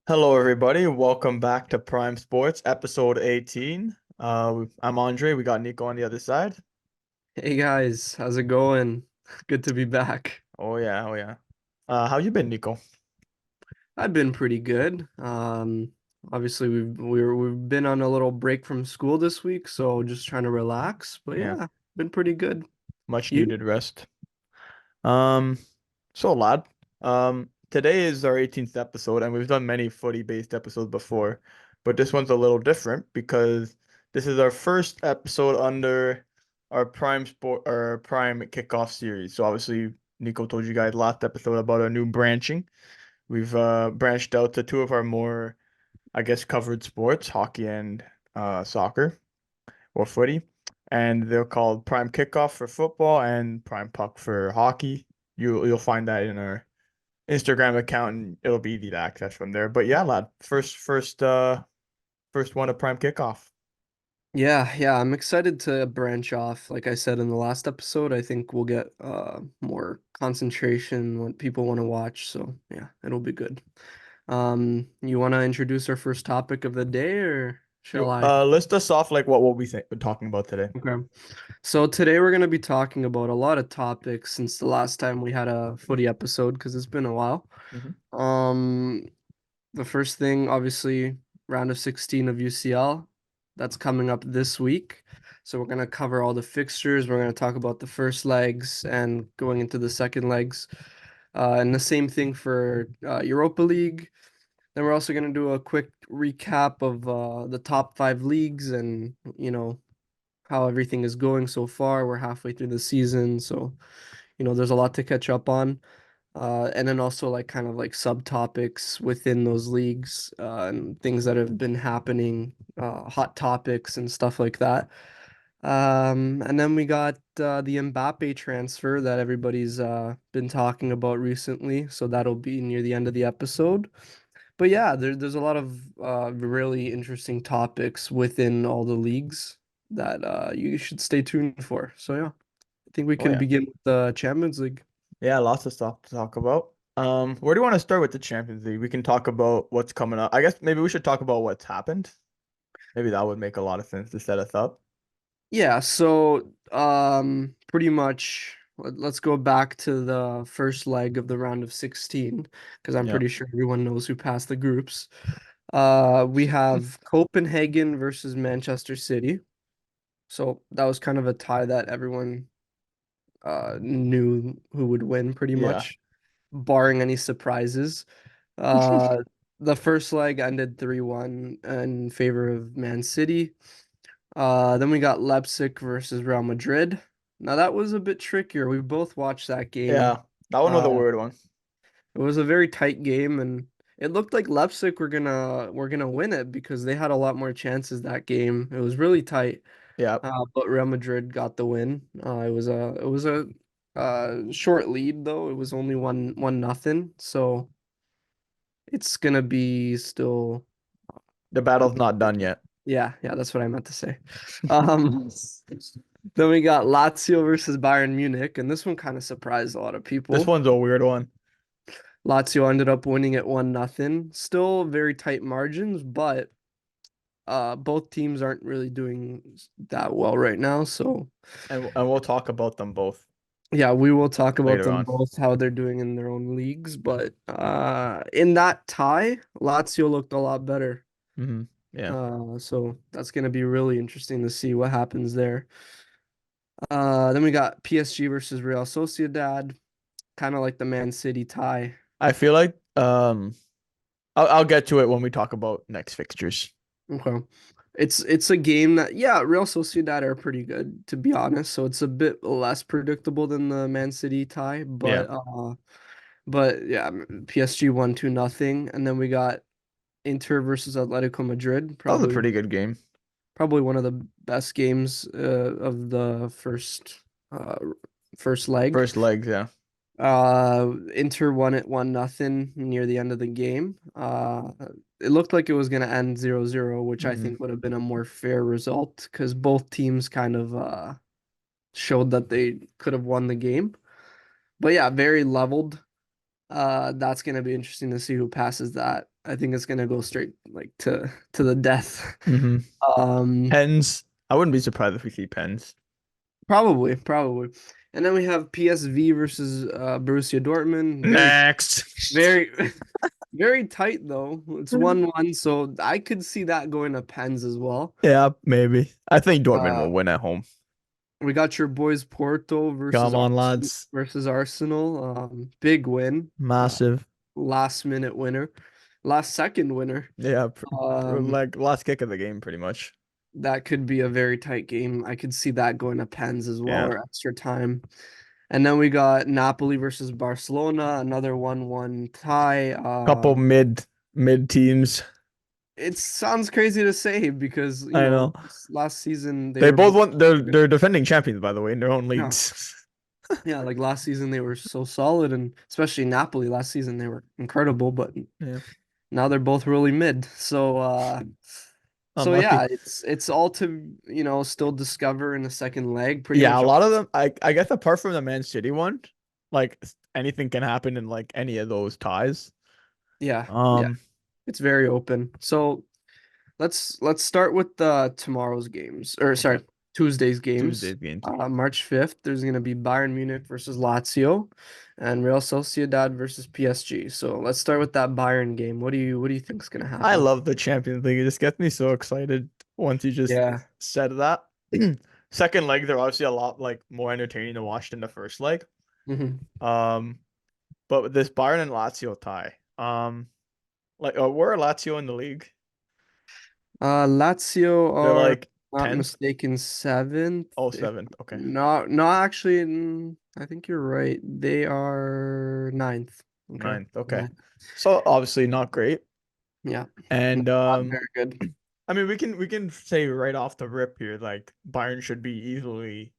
Hello, everybody. Welcome back to Prime Sports, episode 18. I'm Andre. We got Nico on the other side. Hey guys, how's it going? Good to be back. Oh yeah, oh yeah. How you been, Nico? I've been pretty good. Obviously we've been on a little break from school this week, so just trying to relax. But Yeah, yeah, been pretty good. much You? needed rest. Um, so lad, today is our 18th episode, and we've done many footy-based episodes before, but this one's a little different because this is our first episode under our Prime Sport or Prime Kickoff series. So obviously, Nico told you guys last episode about our new branching. We've branched out to two of our more, I guess, covered sports, hockey and soccer or footy. And they're called Prime Kickoff for football and Prime Puck for hockey. You'll find that in our Instagram account and it'll be easy to access from there. But yeah, lad, first one of Prime Kickoff. Yeah, I'm excited to branch off. Like I said in the last episode, I think we'll get more concentration what people want to watch. So yeah, it'll be good. You want to introduce our first topic of the day, or shall I? List us off like what we'll be talking about today. Okay. So today we're going to be talking about a lot of topics since the last time we had a footy episode because it's been a while. Hmm. Um, the first thing, obviously, round of 16 of UCL. That's coming up this week. So we're going to cover all the fixtures. We're going to talk about the first legs and going into the second legs. And the same thing for Europa League. Then we're also going to do a quick recap of the top five leagues and, how everything is going so far. We're halfway through the season, so there's a lot to catch up on. And then also like kind of like subtopics within those leagues and things that have been happening, hot topics and stuff like that. And then we got the Mbappe transfer that everybody's been talking about recently, so that'll be near the end of the episode. But yeah, there's a lot of really interesting topics within all the leagues that you should stay tuned for. So yeah, I think we Oh can yeah. begin with the Champions League. Yeah, lots of stuff to talk about. Where do you want to start with the Champions League? We can talk about what's coming up. I guess maybe we should talk about what's happened. Maybe that would make a lot of sense to set us up. Yeah, so pretty much let's go back to the first leg of the round of 16 because I'm Yeah. pretty sure everyone knows who passed the groups. We have Copenhagen versus Manchester City. So that was kind of a tie that everyone knew who would win pretty Yeah. much, barring any surprises. Uh, the first leg ended 3-1 in favor of Man City. Then we got Leipzig versus Real Madrid. Now that was a bit trickier. We both watched that game. Yeah. That one was a Uh, weird one. it was a very tight game, and it looked like Leipzig were gonna win it because they had a lot more chances that game. It was really tight. Yeah. But Real Madrid got the win. It was a short lead though. It was only one nothing. So it's gonna be still The a battle's bit, not done yet. yeah, that's what I meant to say. Um, then we got Lazio versus Bayern Munich, and this one kind of surprised a lot of This people. one's a weird one. Lazio ended up winning it 1-0. Still very tight margins, but both teams aren't really doing that well right now. So And we'll talk about them both yeah, we will talk about later them on. both, how they're doing in their own leagues, but in that tie, Lazio looked a lot better. Yeah. So that's gonna be really interesting to see what happens there. Then we got PSG versus Real Sociedad, kind of like the Man City tie. I feel like I'll get to it when we talk about next fixtures. Okay. It's a game that, yeah, Real Sociedad are pretty good, to be honest. So it's a bit less predictable than the Man City tie, Yeah. but yeah, PSG won 2-0, and then we got Inter versus Atletico Madrid, That was a probably pretty good game. probably one of the best games of the uh first leg. First legs, yeah. Inter won it 1-0 near the end of the game. It looked like it was gonna end 0-0, which I Hmm. think would have been a more fair result because both teams kind of showed that they could have won the game. But yeah, very leveled. That's gonna be interesting to see who passes that. I think it's gonna go straight like to the death. Hmm. Um, Pens. I wouldn't be surprised if we see Pens. probably. And then we have PSV versus Borussia Dortmund. Next. Very, very tight though. It's 1-1, so I could see that going to pens as well. Yeah, maybe. I think Dortmund Uh, will win at home. we got your boys Porto Come on, lads. Versus Arsenal. Big win. Massive. Last minute winner. Last second winner. Yeah, Um, like last kick of the game, pretty much. that could be a very tight game. I could see that going to pens as well Yeah. or extra time. And then we got Napoli versus Barcelona, another 1-1 tie. Couple mid teams. It sounds crazy to say because, I know. last season they They were both both won. They're defending champions, by the way, in their own yeah. leagues. Yeah, like last season they were so solid and especially Napoli last season they were incredible, but Yeah. now they're both really mid. So Unlucky. yeah, it's all to, still discover in the second leg. Pretty Yeah, a much lot of them. I guess apart from the Man City one, like anything can happen in like any of those ties. yeah, Um, it's very open. So let's start with tomorrow's games, or okay. sorry, Tuesday's games. Tuesday's games. March 5th, there's gonna be Bayern Munich versus Lazio and Real Sociedad versus PSG. So let's start with that Bayern game. What do you think's gonna I happen? love the Champions League. It just gets me so excited once you just Yeah. said that. Second leg, they're obviously a lot like more entertaining to watch than the first leg. hmm Um, but with this Bayern and Lazio tie, like where are Lazio in the league? Lazio They're are like not 10th. mistaken seventh. Oh, If 7th. Okay. no, actually, I think you're right. They are ninth. Okay. 9th. Okay. Yeah. So obviously not great. Yeah. And Not very good. I mean we can say right off the rip here, like Bayern should be easily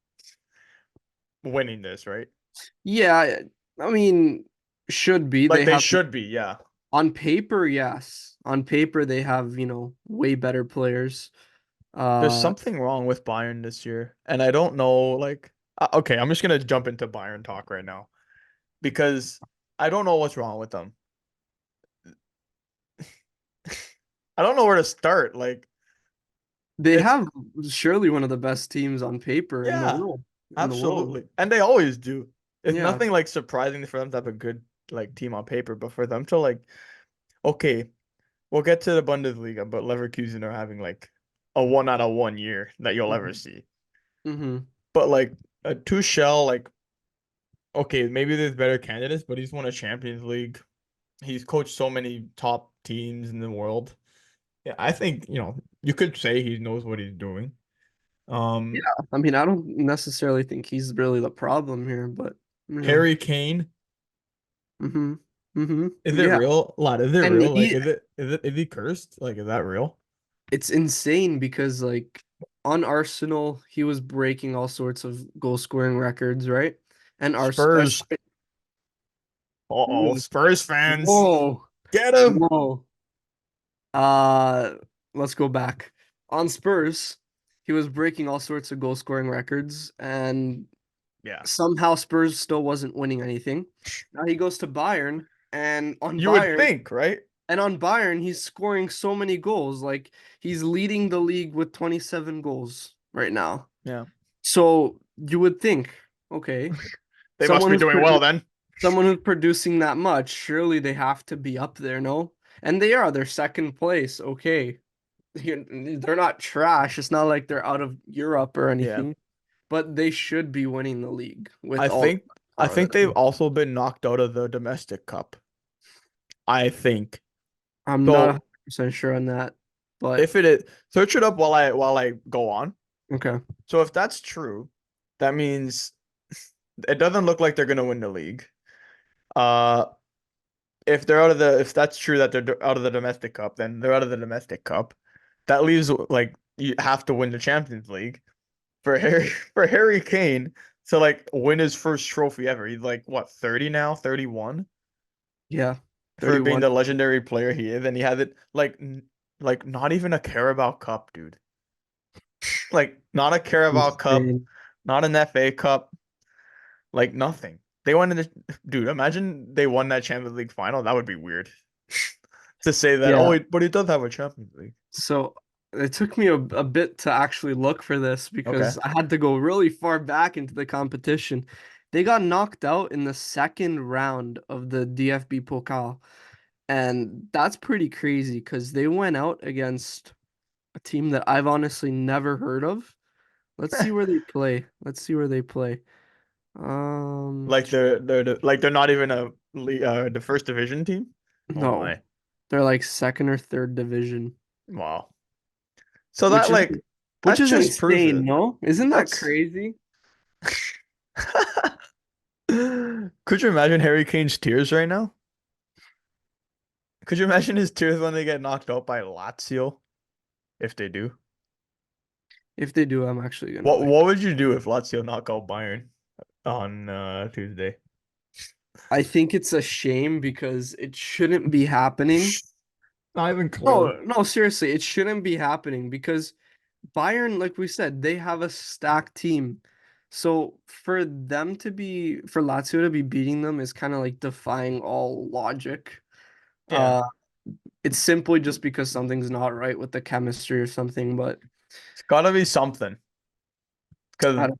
winning this, right? Yeah, I mean, should be. Like They they have should be, yeah. on paper, yes. On paper, they have, way better players. There's Uh, something wrong with Bayern this year, and I don't know, like okay, I'm just gonna jump into Bayern talk right now because I don't know what's wrong with them. I don't know where to start. Like they it's have surely one of the best teams on paper in the yeah, world. In the world. absolutely. And they always do. It's Yeah. nothing like surprising for them to have a good like team on paper, but for them to like okay, we'll get to the Bundesliga, but Leverkusen are having like a 1 out of 1 year that you'll ever hmm see. hmm But like a Tuchel, like okay, maybe there's better candidates, but he's won a Champions League. He's coached so many top teams in the world. Yeah, I think, you could say he knows what he's doing. Yeah. Um, I mean, I don't necessarily think he's really the problem here, but you know. Harry Kane, hmm hmm is it Yeah. real? Lad, is it And real? Like, is he cursed? Like, is that real? it's insane because like on Arsenal, he was breaking all sorts of goal scoring records, right? And Spurs. Uh-oh, Ooh, Spurs fans. whoa, Get him. whoa. Uh, let's go back. On Spurs, he was breaking all sorts of goal scoring records, and Yeah. somehow Spurs still wasn't winning anything. Now he goes to Bayern, and on You would Bayern, think, right? he's scoring so many goals. Like he's leading the league with 27 goals right now. Yeah. So you would think, okay, They must someone be who's doing well then. producing that much, surely they have to be up there, no? And they are. They're second place. Okay. They're not trash. It's not like they're out of Europe or Yeah. anything, but they should be winning the league I with all the think I power think that they've also been knocked out of the domestic cup. I think. I'm not So 100% sure on that, but if it is, search it up while I go on. okay. So if that's true, that means it doesn't look like they're gonna win the league. Uh, if that's true that they're out of the domestic cup, then they're out of the domestic cup. That leaves like you have to win the Champions League for Harry for Harry Kane to like win his first trophy ever. He's like what 30 now, 31 Yeah. for being 31. the legendary player he is, and he has it like not even a Carabao Cup, dude. Like not a Carabao Cup, Insane. not an FA Cup, like nothing. They won in the dude. Imagine they won that Champions League final. That would be weird. to say that. Oh, Yeah. but he does have a Champions League. So it took me a bit to actually look for this Okay. because I had to go really far back into the competition. They got knocked out in the second round of the DFB Pokal. And that's pretty crazy because they went out against a team that I've honestly never heard of. Let's see where they play. Let's see where they play. Um, Like they're not even the first division team. Oh no, my. they're like second or third division, Wow. So that which is like which that is just proves insane, it. no? Isn't that That's crazy? Could you imagine Harry Kane's tears right now? Could you imagine his tears when they get knocked out by Lazio? If they do. If they do, I'm actually gonna What like. what would you do if Lazio knock out Bayern on Tuesday? I think it's a shame because it shouldn't be happening. Not even close. No, no, seriously, it shouldn't be happening because Bayern, like we said, they have a stacked team. So for Lazio to be beating them is kind of like defying all logic. Yeah. Uh, it's simply just because something's not right with the chemistry or something, but It's gotta be something. I Cause don't know.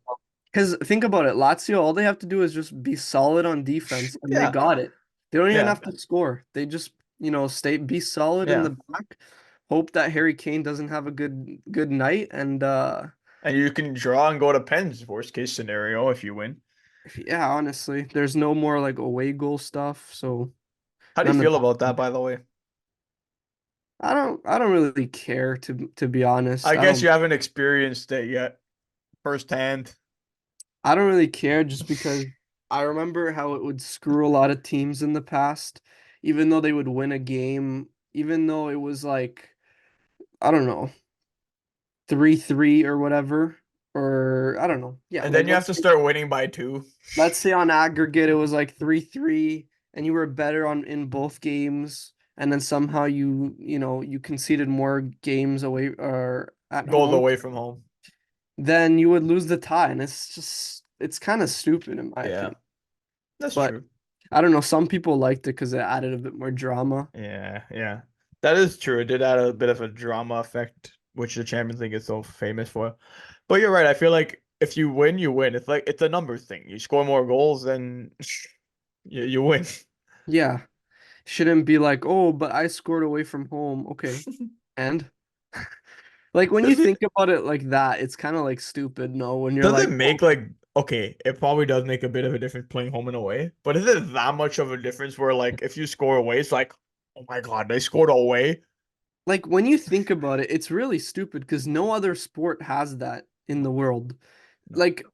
Because think about it, Lazio, all they have to do is just be solid on defense and they yeah, got it. They don't even yeah, have to score. They just, be solid in yeah. the back. Hope that Harry Kane doesn't have a good night and And you can draw and go to pens, worst case scenario if you win. yeah, honestly, there's no more like away goal stuff, so How do you none of feel that. about that, by the way? I don't really care to be honest. I guess you haven't experienced it yet firsthand. I don't really care just because I remember how it would screw a lot of teams in the past, even though they would win a game, even though it was like, I don't know, 3-3 or whatever, or I don't know. Yeah, And like then you have to start winning by two. let's say on aggregate it was like 3-3 and you were better on in both games and then somehow you conceded more games away or at Goals home, away from home. then you would lose the tie and it's kind of stupid in my Yeah, opinion. that's But true. I don't know, some people liked it because it added a bit more drama. Yeah, yeah. That is true. It did add a bit of a drama effect, which the Champions League is so famous for. But you're right. I feel like if you win, you win. It's like it's a numbers thing. You score more goals, then you win. Yeah, shouldn't be like, oh, but I scored away from home. Okay. And like when you Does think it about it like that, it's kind of like stupid, no, when you're does like, it oh, make like okay, it probably does make a bit of a difference playing home and away, but is it that much of a difference where like if you score away, it's like, oh my God, they scored away? like when you think about it, it's really stupid because no other sport has that in the world. No. Like,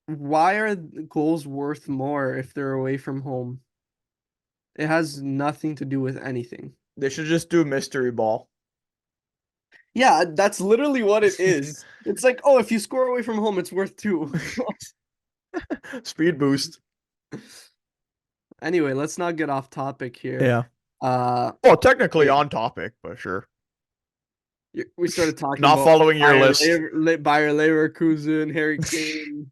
why are goals worth more if they're away from home? It has nothing to do with anything. They should just do mystery ball. Yeah, that's literally what it is. It's like, oh, if you score away from home, it's worth two. Speed boost. Anyway, let's not get off topic here. Yeah. Uh, Well, technically yeah, on topic, but sure. we started talking Not about following your list. Bayer Leverkusen, Harry Kane.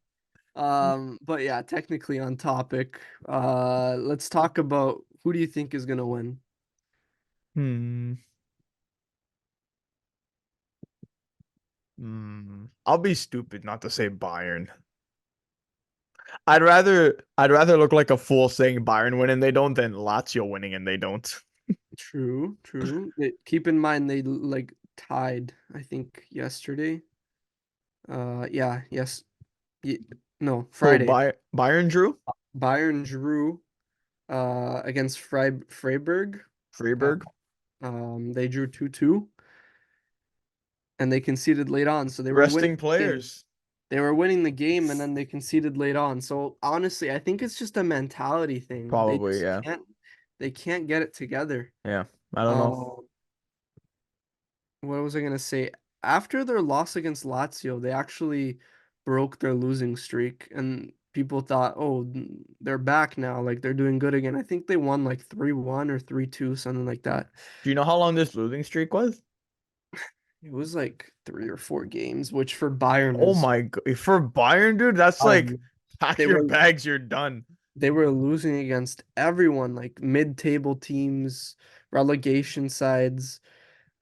But yeah, technically on topic. Let's talk about who do you think is gonna win? Hmm. I'll be stupid not to say Bayern. I'd rather look like a fool saying Bayern win and they don't than Lazio winning and they don't. True, true. Keep in mind they like tied, I think, yesterday. Yeah, yes. Ye no, Who Friday. Bayern drew? Bayern drew against Freiburg. Uh, Freiburg? they drew 2-2 and they conceded late on, so they were winning Resting the game. players. They were winning the game and then they conceded late on. So honestly, I think it's just a mentality thing. They Probably, just yeah. can't get it together. Yeah. I don't know. Uh, what was I gonna say? After their loss against Lazio, they actually broke their losing streak, and people thought, "Oh, they're back now. Like they're doing good again." I think they won like 3-1 or 3-2, something like that. Do you know how long this losing streak was? It was like 3 or 4 games, which for Bayern Oh is my God. For Bayern, dude, that's like um, pack they your were bags, you're done. they were losing against everyone, like mid-table teams, relegation sides.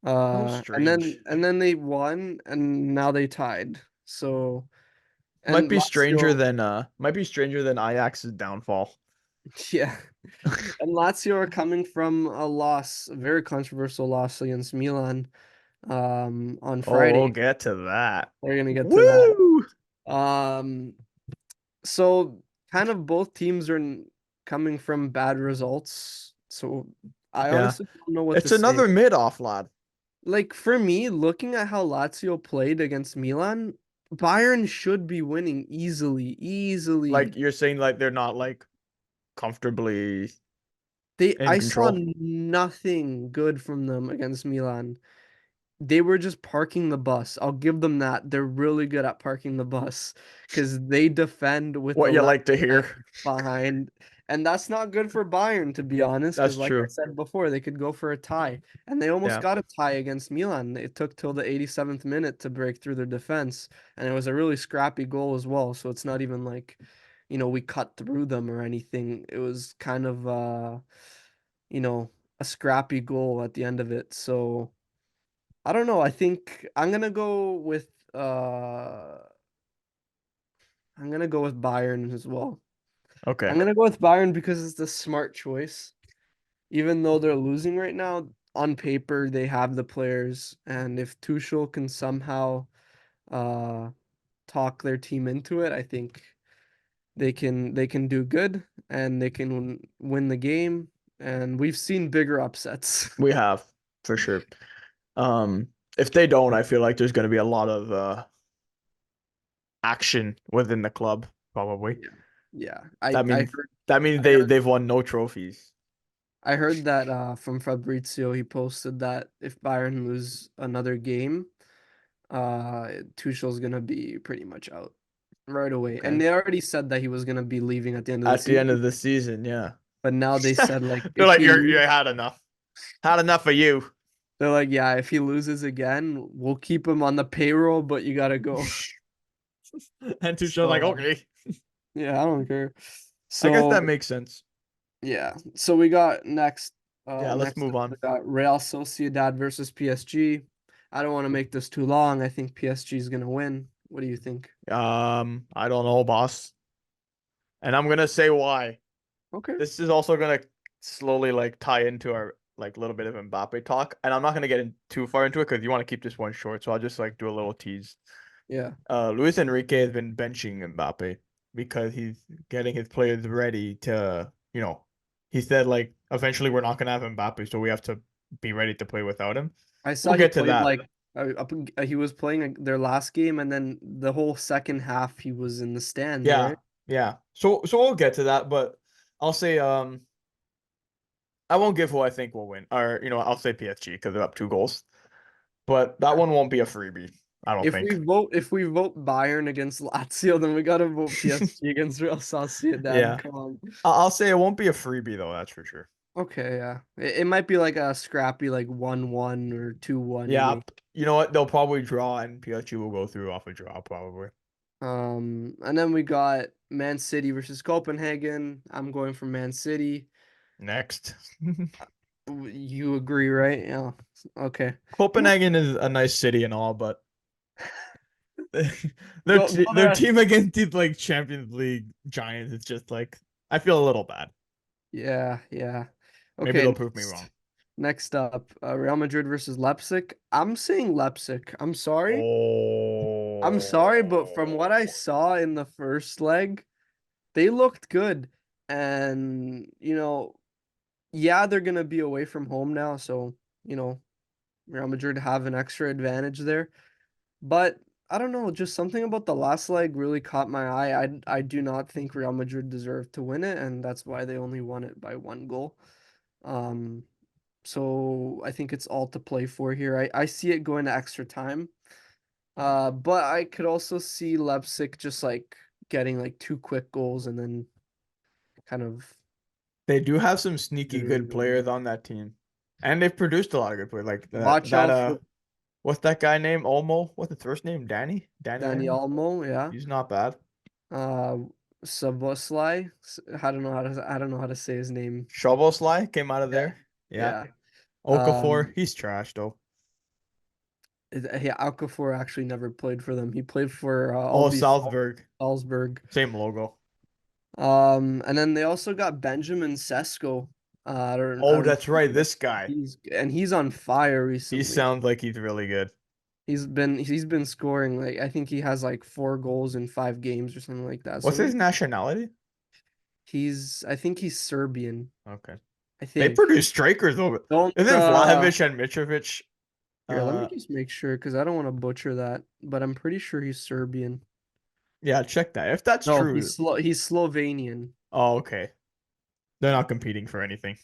So And then strange. they won and now they tied. So Might and be stranger Lazio, than Ajax's downfall. yeah. And Lazio are coming from a loss, a very controversial loss against Milan on Oh, we'll Friday. get to that. We're gonna get to Woo! that. So kind of both teams are coming from bad results. So I Yeah. honestly don't know what to It's say. another mid-off, lad. Like for me, looking at how Lazio played against Milan, Bayern should be winning easily, Like easily. you're saying like they're not like comfortably in I saw control. nothing good from them against Milan. They were just parking the bus. I'll give them that. They're really good at parking the bus because they defend with What you 11 like to men hear. behind. And that's not good for Bayern, to be honest, That's because like I true. said before, they could go for a tie. And they almost Yeah. got a tie against Milan. It took till the 87th minute to break through their defense. And it was a really scrappy goal as well. So it's not even like, we cut through them or anything. It was kind of you know, a scrappy goal at the end of it. So I don't know. I think I'm gonna go with Bayern as well. Okay. I'm gonna go with Bayern because it's the smart choice. Even though they're losing right now, on paper they have the players, and if Tuchel can somehow uh talk their team into it, I think they can do good and they can win the game. And we've seen bigger upsets. We have for sure. Um, if they don't, I feel like there's going to be a lot of action within the club, probably. Yeah. Yeah. That I means heard that means I heard they've won no trophies. I heard that from Fabrizio. He posted that if Bayern lose another game, Tuchel's gonna be pretty much out right away. And Okay. they already said that he was gonna be leaving at the end of the At the end season. of the season, yeah. But now they said like They're if like he you lose, had enough. Had enough of you. they're like, yeah, if he loses again, we'll keep him on the payroll, but you gotta go. And Tuchel's like, So okay. yeah, I don't care. I guess that So makes sense. yeah, so we got Yeah, let's next move up on. we got Real Sociedad versus PSG. I don't want to make this too long. I think PSG is gonna win. What do you think? I don't know, boss. And I'm gonna say why. Okay. This is also gonna slowly like tie into our like little bit of Mbappe talk. And I'm not gonna get in too far into it because you want to keep this one short. So I'll just like do a little tease. Yeah. Luis Enrique has been benching Mbappe because he's getting his players ready to, he said like eventually we're not gonna have Mbappe, so we have to be ready to play without him. I We'll saw he get to played that. like he was playing their last game and then the whole second half he was in the stands, Yeah, right? yeah. So we'll get to that, but I'll say I won't give who I think will win, or I'll say PSG because they're up 2 goals, but that one won't be a freebie. I don't think. If we vote Bayern against Lazio, then we gotta vote PSG against Real Sociedad. Yeah, Come on. I'll say it won't be a freebie though. That's for sure. Okay, yeah. It might be like a scrappy like 1-1 or 2-1 Yeah, game. you know what? They'll probably draw, and PSG will go through off a draw probably. And then we got Man City versus Copenhagen. I'm going for Man City. Next, You agree, right? Yeah. Okay. Yeah. Copenhagen is a nice city and all, but Go their there. team against these like Champions League giants is just like I feel a little bad. Yeah, yeah. Maybe Okay, they'll prove me wrong. next up, Real Madrid versus Leipzig. I'm saying Leipzig. I'm sorry. I'm sorry, but from what I Oh, saw in the first leg, they looked good. And, yeah, they're gonna be away from home now, so, Real Madrid have an extra advantage there. But I don't know, just something about the last leg really caught my eye. I do not think Real Madrid deserved to win it, and that's why they only won it by 1 goal. Um, so I think it's all to play for here. I see it going to extra time. But I could also see Leipzig just like getting like 2 quick goals and then kind of they do have some sneaky good losing. players on that team, and they've produced a lot of good players. Like Watch out for what's that guy name? Olmo. What's his first name? Danny. Danny Dani Olmo. Olmo, yeah. He's not bad. Uh, Szoboszlai. I don't know how to say his name. Szoboszlai came out of Yeah. there. Yeah. Yeah. Okafor, Um, he's trash though. yeah, Okafor actually never played for them. He played for Oh, Albi Salzburg, Salzburg. same logo. And then they also got Benjamin Sesko. I Oh, don't know. that's right. This guy. He's on fire He recently. sounds like he's really good. He's been scoring like I think he has like 4 goals in 5 games or something like that. What's So his nationality? I think he's Serbian. Okay. I They think. produce strikers over. Don't Isn't Vlahovic and Mitrovic? Here, let me Uh, just make sure because I don't want to butcher that, but I'm pretty sure he's Serbian. yeah, check that. If that's No, true. He's Slovenian. Oh, okay. They're not competing for anything,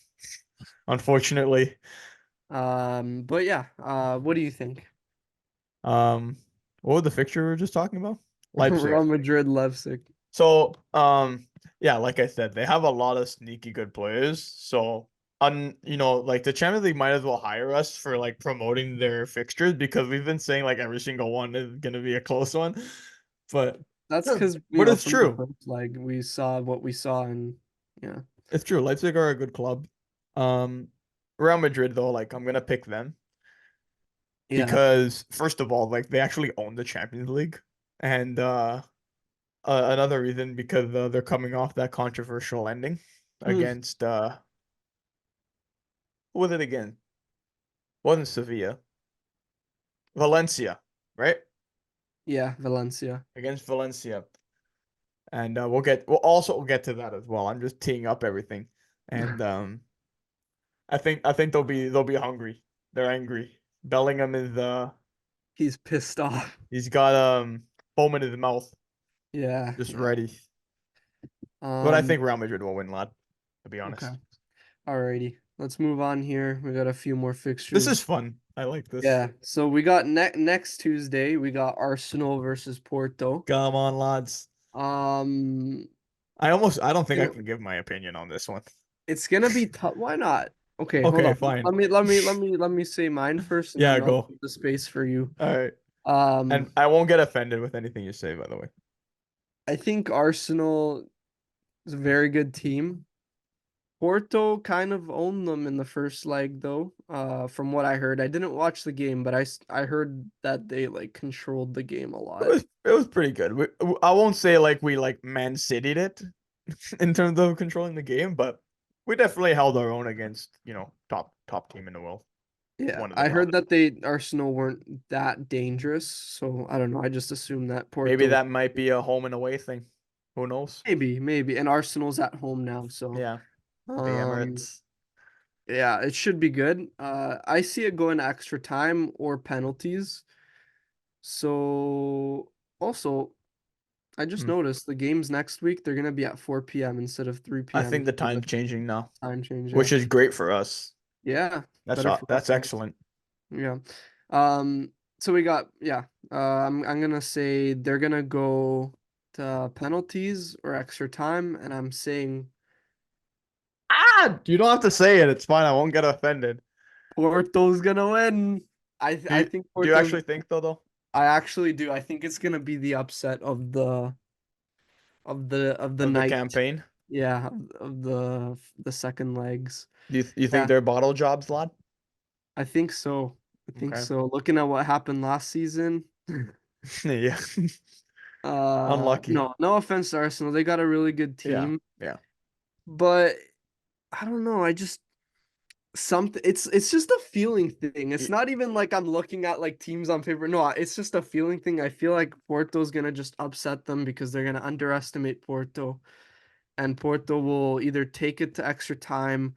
unfortunately. But yeah, what do you think? Um, what was the fixture we were just talking about? Leipzig. Real Madrid, Leipzig. So, yeah, like I said, they have a lot of sneaky good players. So, like the Champions League might as well hire us for like promoting their fixtures because we've been saying like every single one is gonna be a close one. But, That's yeah, because but it's from the true. first leg we saw what we saw, and yeah, It's true. Leipzig are a good club. Um, Real Madrid though, like I'm gonna pick them yeah. because first of all, like they actually own the Champions League, and another reason because they're coming off that controversial ending Hmm. against who was it again? Wasn't Sevilla, Valencia, right? Yeah, Valencia. Against Valencia, and we'll get to that as well. I'm just teeing up everything, and I think they'll be hungry. They're angry. Bellingham is He's pissed off. he's got foam in his mouth, Yeah, just yeah. ready. But I Um, think Real Madrid will win, lad. To be okay. honest, Alrighty. Let's move on here. We got a few more this is fixtures. fun. I like this. Yeah. So we got next Tuesday, we got Arsenal versus Porto. Come on, lads. Um, I don't think I gonna, can give my opinion on this one. it's gonna be tough. Why not? Okay, hold Okay, on. fine. Let me say mine first, and Yeah, then I'll go. leave the space for you. All right. Um, And I won't get offended with anything you say, by the way. I think Arsenal is a very good team. Porto kind of owned them in the first leg, though. From what I heard, I didn't watch the game, but I heard that they like controlled the game a lot. It was pretty good. I won't say like we like Man City'd it in terms of controlling the game, but we definitely held our own against, top team in the world. Yeah, One of the I heard top. that they Arsenal weren't that dangerous, so I don't know. I just assumed that Maybe Porto that might be a home and away thing. Who knows? maybe, and Arsenal's at home now, so Yeah, the um Emirates. yeah, it should be good. I see it going to extra time or penalties. So also, I just Hmm. noticed the games next week they're gonna be at 4 p.m. instead of I 3 p.m. think the because of time's the changing now, time change. Yeah, which is great for us. yeah, That's better for that's us. excellent. Yeah. So we got yeah. I'm gonna say they're gonna go to penalties or extra time, and I'm saying You don't have to say it. It's fine. I won't get offended. Porto's gonna win. Do I you think do you Porto's. actually think though? I actually do. I think it's gonna be the upset of the Of the night. campaign? Yeah, of the second legs. Do you think Yeah, they're bottle jobs, lad? I think so. I think Okay. so. Looking at what happened last season, Yeah. Unlucky. no offense to Arsenal, they got a really good Yeah. team, Yeah. but I don't know. I just something. It's just a feeling thing. It's Y- not even like I'm looking at like teams on paper. No, it's just a feeling thing. I feel like Porto's gonna just upset them because they're gonna underestimate Porto, and Porto will either take it to extra time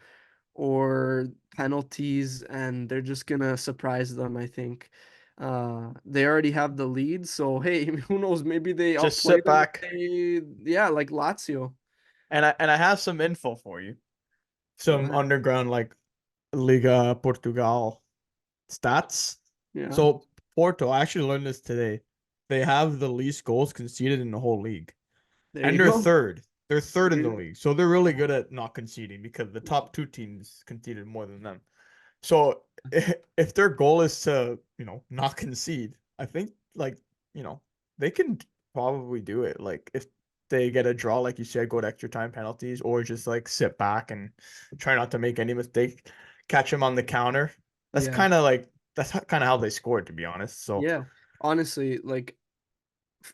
or penalties, and they're just gonna surprise them, I think. They already have the lead, so hey, who knows? Maybe they Just outplay sit them back yeah, like Lazio. and I have some info for you. Go Some ahead. underground like Liga Portugal stats. Yeah. So Porto, I actually learned this today. They have the least goals conceded in the whole league. There And you they're go. third. They're third There in you the go. league. So they're really good at not conceding because the top two teams conceded more than them. So if their goal is to, not concede, I think like, they can probably do it. Like if they get a draw, like you said, go to extra time penalties, or just like sit back and try not to make any mistake, catch them on the counter. That's Yeah. kind of like that's kind of how they scored, to be honest. So Yeah. Honestly, like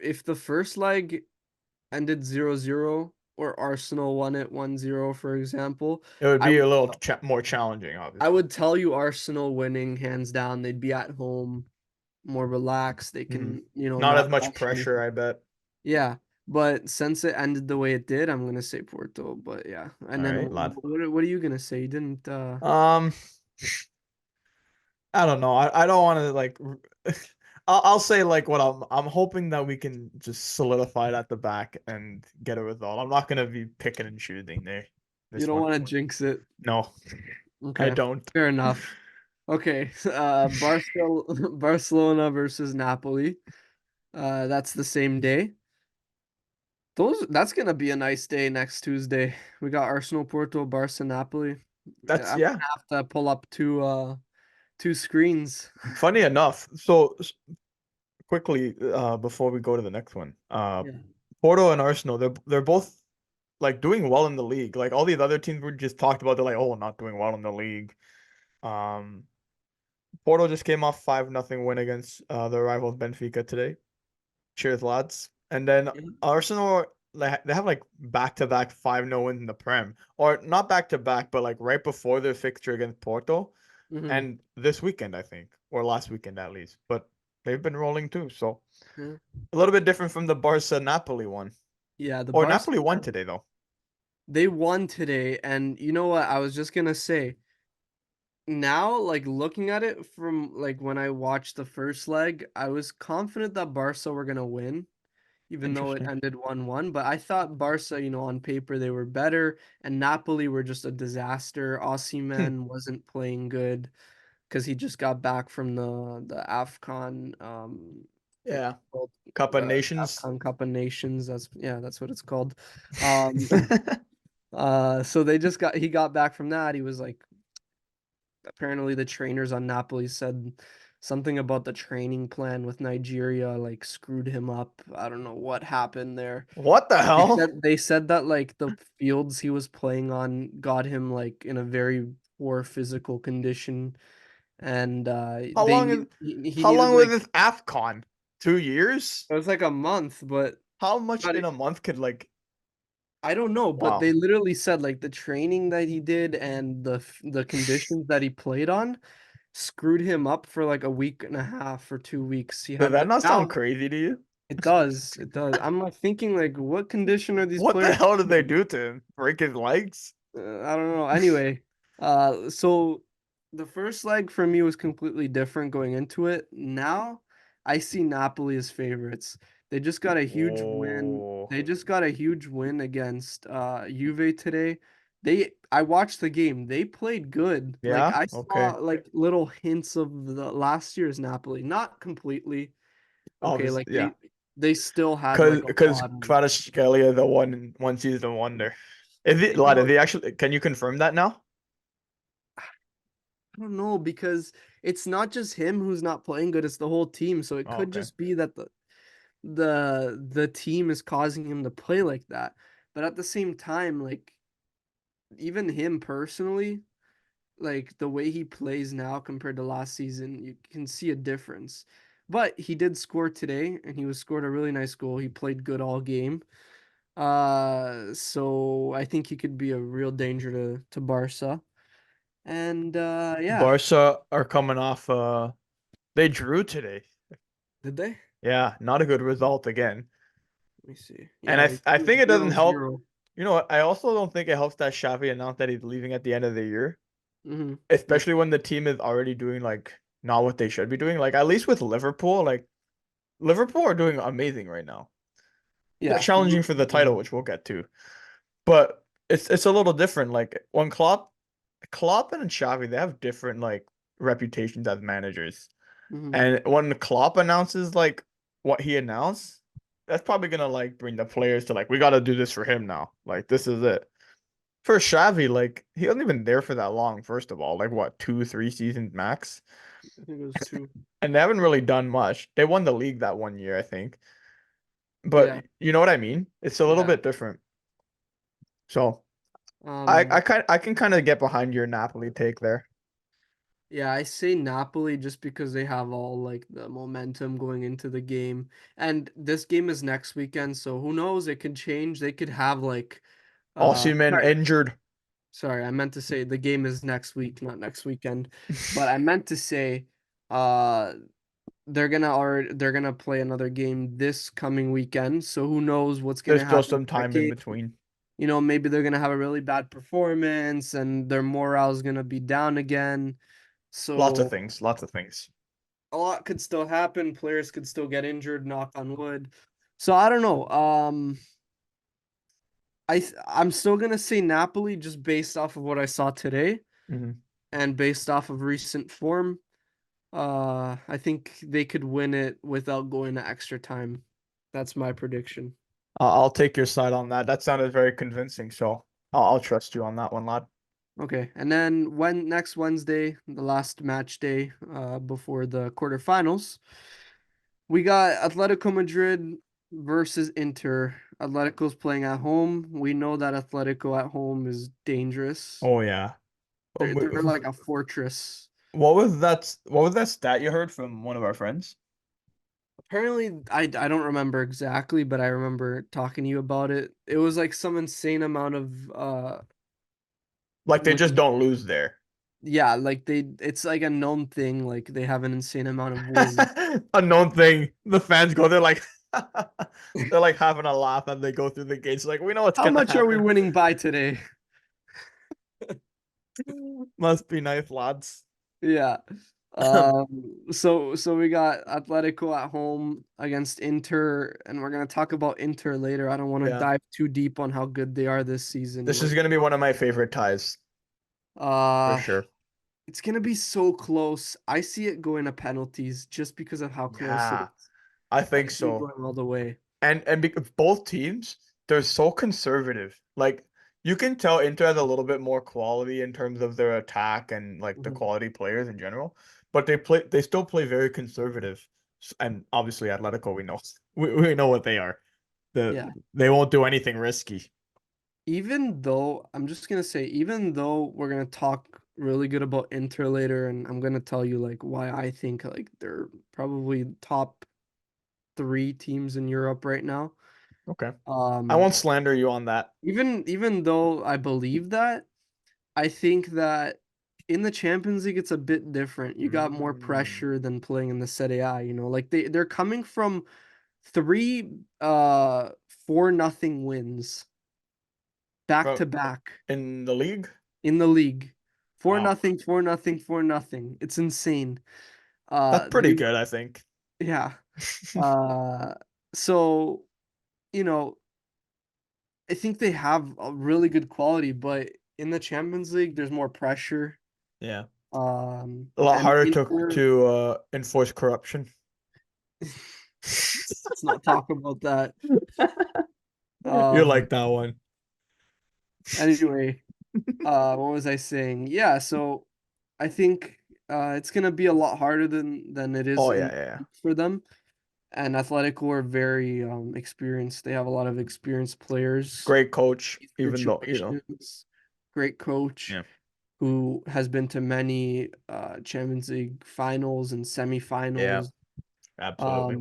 if the first leg ended 0-0 or Arsenal won it 1-0, for example, it would I be would a little more challenging, I obviously. would tell you Arsenal winning hands down. They'd be at home, more relaxed. They Hmm. can, Not as not much rush pressure, anything. I bet. Yeah. But since it ended the way it did, I'm gonna say Porto. But yeah. All And then right, lad. what are you gonna say? You didn't Um, I don't know. I don't want to like. I'll say like what I'm hoping that we can just solidify it at the back and get a result. I'm not gonna be picking and choosing there. you This don't one. want to jinx it. No, I Okay. don't. Fair enough. Okay. Barcelona versus Napoli. That's the same day. That's gonna be a nice day next Tuesday. We got Arsenal, Porto, Barca, Napoli. That's I'm yeah. gonna have to pull up two screens. Funny enough. So quickly, before we go to the next one, Yeah. Porto and Arsenal, they're both like doing well in the league. Like all these other teams we just talked about, they're like, oh, not doing well in the league. Um, Porto just came off 5-0 win against their rivals Benfica today. Cheers, lads. And then Yeah. Arsenal, they have like back-to-back 5-0 wins in the Prem, or not back-to-back, but like right before their fixture against Porto, Hmm. and this weekend I think, or last weekend at least. But they've been rolling too, so Yeah. a little bit different from the Barca Napoli one. Yeah, the Or Barca, Napoli won today though. they won today, and you know what? I was just gonna say, now, like looking at it from like when I watched the first leg, I was confident that Barca were gonna win, even though it Interesting. ended 1-1. But I thought Barca, on paper they were better, and Napoli were just a disaster. Osimhen wasn't playing good because he just got back from the AFCON, what's Yeah. it called? Cup of The Nations. AFCON Cup of Nations. That's what it's called. Um, so he got back from that. He was like, apparently the trainers on Napoli said something about the training plan with Nigeria like screwed him up. I don't know what happened there. What the They hell? said they said that like the fields he was playing on got him like in a very poor physical condition, and How long is he how needed long was like this AFCON? 2 years? it was like a month, How much but in a month could like I don't know, but wow. they literally said like the training that he did and the conditions that he played on screwed him up for like a week and a half or 2 weeks. He Does had that not sound now crazy to you? it does, it does. I'm like thinking like what condition are these What the players hell did they in? do to him? Break his legs? I don't know. Anyway, so the first leg for me was completely different going into it. Now I see Napoli as favorites. They just got a huge win. Whoa. They just got a huge win against Juve today. I watched the game. They played good. Like Yeah? I saw Okay. like little hints of the last year's Napoli. Not completely. Okay, like Obviously, yeah. they still had Cause like a cause lot of Kvaratskhelia, the one season wonder. Is it lad, is no, he actually can you confirm that now? I don't know because it's not just him who's not playing good, it's the whole team. So it Oh, could okay. just be that the team is causing him to play like that. But at the same time, like even him personally, like the way he plays now compared to last season, you can see a difference. But he did score today and he was scored a really nice goal. He played good all game. So I think he could be a real danger to Barca. And yeah, Barca are coming off they drew today. did they? Yeah, not a good result again. Let me see. And Yeah, they I drew think it doesn't zero help. zero. You know what? I also don't think it helps that Xavi announced that he's leaving at the end of the year, Mm-hmm. Yeah. especially when the team is already doing like not what they should be doing. Like at least with Liverpool, like Liverpool are doing amazing right now. They're Yeah. challenging for the title, which we'll get to. But it's a little different. Like when Klopp and Xavi, they have different like reputations as managers. Mm-hmm. And when Klopp announces like what he announced, that's probably gonna like bring the players to like we gotta do this for him now. Like this is it. For Xavi, like he wasn't even there for that long, first of all. Like what, 2, 3 seasons max? I think it was two. And they haven't really done much. They won the league that one year, I think. but Yeah. you know what I mean? It's a little Yeah. bit different. So Um, I can kind of get behind your Napoli take there. yeah, I say Napoli just because they have all like the momentum going into the game. And this game is next weekend, so who knows? It could change. They could have like Osimhen sorry, injured. sorry, I meant to say the game is next week, not next weekend. But I meant to say uh they're gonna play another game this coming weekend. So who knows what's There's gonna still happen in some that time in game. between. You know, maybe they're gonna have a really bad performance and their morale is gonna be down again. Lots of So things, lots of things. a lot could still happen. Players could still get injured, knock on wood. So I don't know. I'm still gonna say Napoli just based off of what I saw today Hmm. and based off of recent form. I think they could win it without going to extra time. That's my prediction. I'll take your side on that. That sounded very convincing, so I'll trust you on that one, lad. Okay, and then when next Wednesday, the last match day before the quarterfinals, we got Atletico Madrid versus Inter. Atletico's playing at home. We know that Atletico at home is dangerous. Oh yeah. They're like a fortress. What was that stat you heard from one of our friends? Apparently, I don't remember exactly, but I remember talking to you about it. It was like some insane amount of Like they just wins. don't lose there. Yeah, like it's like a known thing. Like they have an insane amount of wins. Unknown thing. The fans go, they're like they're like having a laugh and they go through the gates like we know what's How gonna much are we happen. winning by today? Must be nice, lads. Yeah. So we got Atletico at home against Inter, and we're gonna talk about Inter later. I don't want to Yeah. dive too deep on how good they are this season. This is gonna be one of my favorite ties for Uh, sure. it's gonna be so close. I see it going to penalties just because of how close it Yeah, is. I I think see it so. going all the way. And because both teams, they're so conservative. Like you can tell Inter has a little bit more quality in terms of their attack and like the Mhm. quality players in general, but they still play very conservative. And obviously Atletico, we know we know what they are. Yeah. They won't do anything risky. Even though I'm just gonna say, even though we're gonna talk really good about Inter later, and I'm gonna tell you like why I think like they're probably top three teams in Europe right now. Okay. I Um, won't slander you on that. even though I believe that, I think that in the Champions League it's a bit different. You got more Mm. pressure than playing in the Serie A, you know. Like they're coming from three 4-0 wins back From to back in the league? in the league. 4 Wow. nothing, 4-0, 4-0. It's insane. That's pretty They good, I think. yeah. Uh so, you know, I think they have a really good quality, but in the Champions League there's more pressure. Yeah. A lot And harder Inter, to enforce corruption. let's not talk about that. You Um like that one. anyway, what was I saying? Yeah, so I think it's gonna be a lot harder than it is Oh yeah, in yeah, yeah. for them. And Atletico are very experienced. They have a lot of experienced players, Great coach, even though, situations. Great coach yeah, who has been to many Champions League finals and yeah, semifinals. absolutely.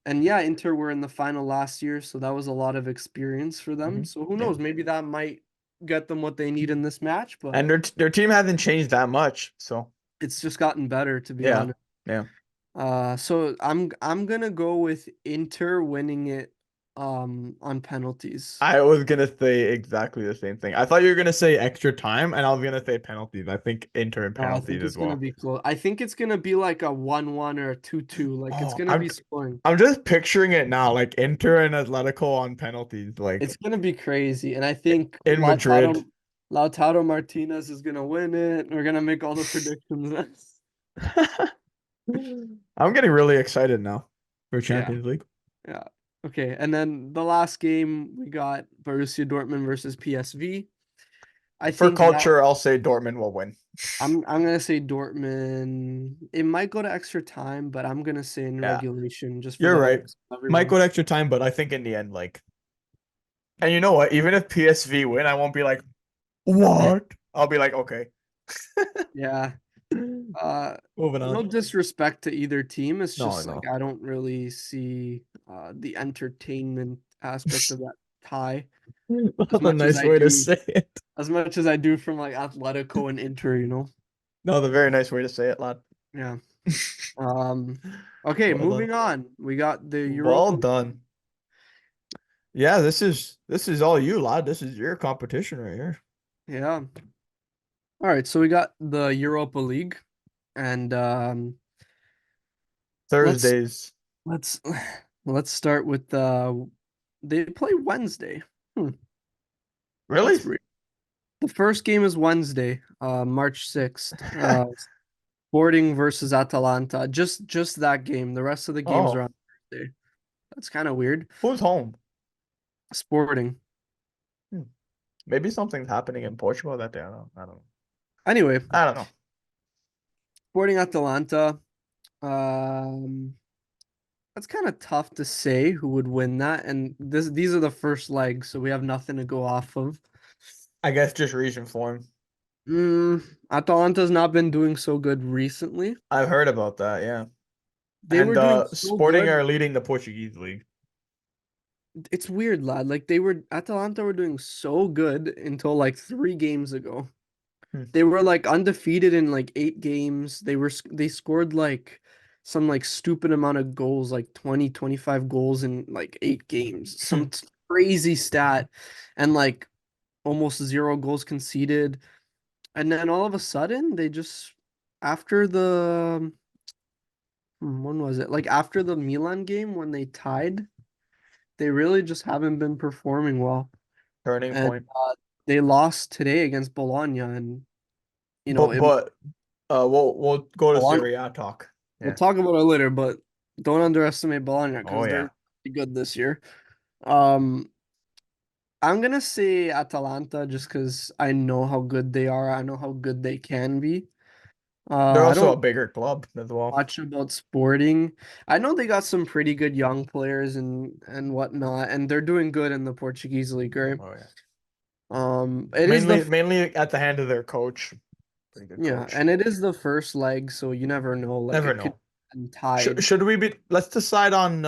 And yeah, Inter were in the final last year, so that was a lot of experience for them. Hmm. So who Yeah. knows? Maybe that might get them what they need in this match, but And their team hasn't changed that much, so it's just gotten better, to be yeah, honest. yeah. So I'm gonna go with Inter winning it on penalties. I was gonna say exactly the same thing. I thought you were gonna say extra time, and I was gonna say penalties. I think Inter and No, I penalties think as it's gonna well. be close. I think it's gonna be like a 1-1 or a 2-2. Like it's Oh, gonna be scoring. I'm just picturing it now, like Inter and Atletico on penalties, It's like gonna be crazy. And I think in Madrid. Lautaro Martinez is gonna win it. We're gonna make all the predictions. I'm getting really excited now for Yeah, Champions League. yeah. Okay, and then the last game we got Borussia Dortmund versus PSV. I For think that culture, I'll say Dortmund will win. I'm gonna say Dortmund. It might go to extra time, but I'm gonna say in Yeah, regulation just for you're the right. hopes of Might everyone. go to extra time, but I think in the end, like, and you know what? Even if PSV win, I won't be like, what? I'll be like, okay. Yeah. Uh, Moving no on. disrespect to either team. It's No, just no. like I don't really see the entertainment aspect of that tie as That's a much as nice I way to do, say it. from like Atletico and Inter. No, the very nice way to say it, lad. Yeah. Um, okay, Well done. moving on. We got the Well Europa. done. Yeah, this is all you, lad. This is your competition right here. Yeah. All right, so we got the Europa League, and let's Thursdays. let's let's start with they play Wednesday. Hmm, Really? that's weird. The first game is Wednesday, March 6th. Sporting versus Atalanta. Just that game. The rest of the games are Oh, on Thursday. That's kind of weird. who's home? Sporting. Hmm. Maybe something's happening in Portugal that day. I don't know. Anyway, I don't know. Sporting Atalanta. Um, that's kind of tough to say who would win that, and these are the first legs, so we have nothing to go off of. I guess just recent form. Mm, Atalanta's not been doing so good recently. I've heard about that, yeah. They And were doing so Sporting good. are leading the Portuguese league. It's weird, lad. Like Atalanta were doing so good until like 3 games ago. Hmm. They were like undefeated in like 8 games. They scored like some like stupid amount of goals, like 20, 25 goals in like 8 games. Hmm. Some crazy stat and like almost zero goals conceded. And then all of a sudden they just after the when was it? Like after the Milan game when they tied, they really just haven't been performing well. Turning And point. they lost today against Bologna and But it but we'll go to Bologna Serie A talk. we'll Yeah. talk about it later, but don't underestimate Bologna Oh because they're yeah. really good this year. Um, I'm gonna say Atalanta just because I know how good they are. I know how good they can be. They're I also a don't bigger club as well. watch about Sporting. I know they got some pretty good young players and whatnot, and they're doing good in the Portuguese league, right? Oh yeah. It is Mainly at the hand of their coach. Pretty good yeah, coach. and it is the first leg, so you never know. Like Never it could know. end Should tied. should we be let's decide on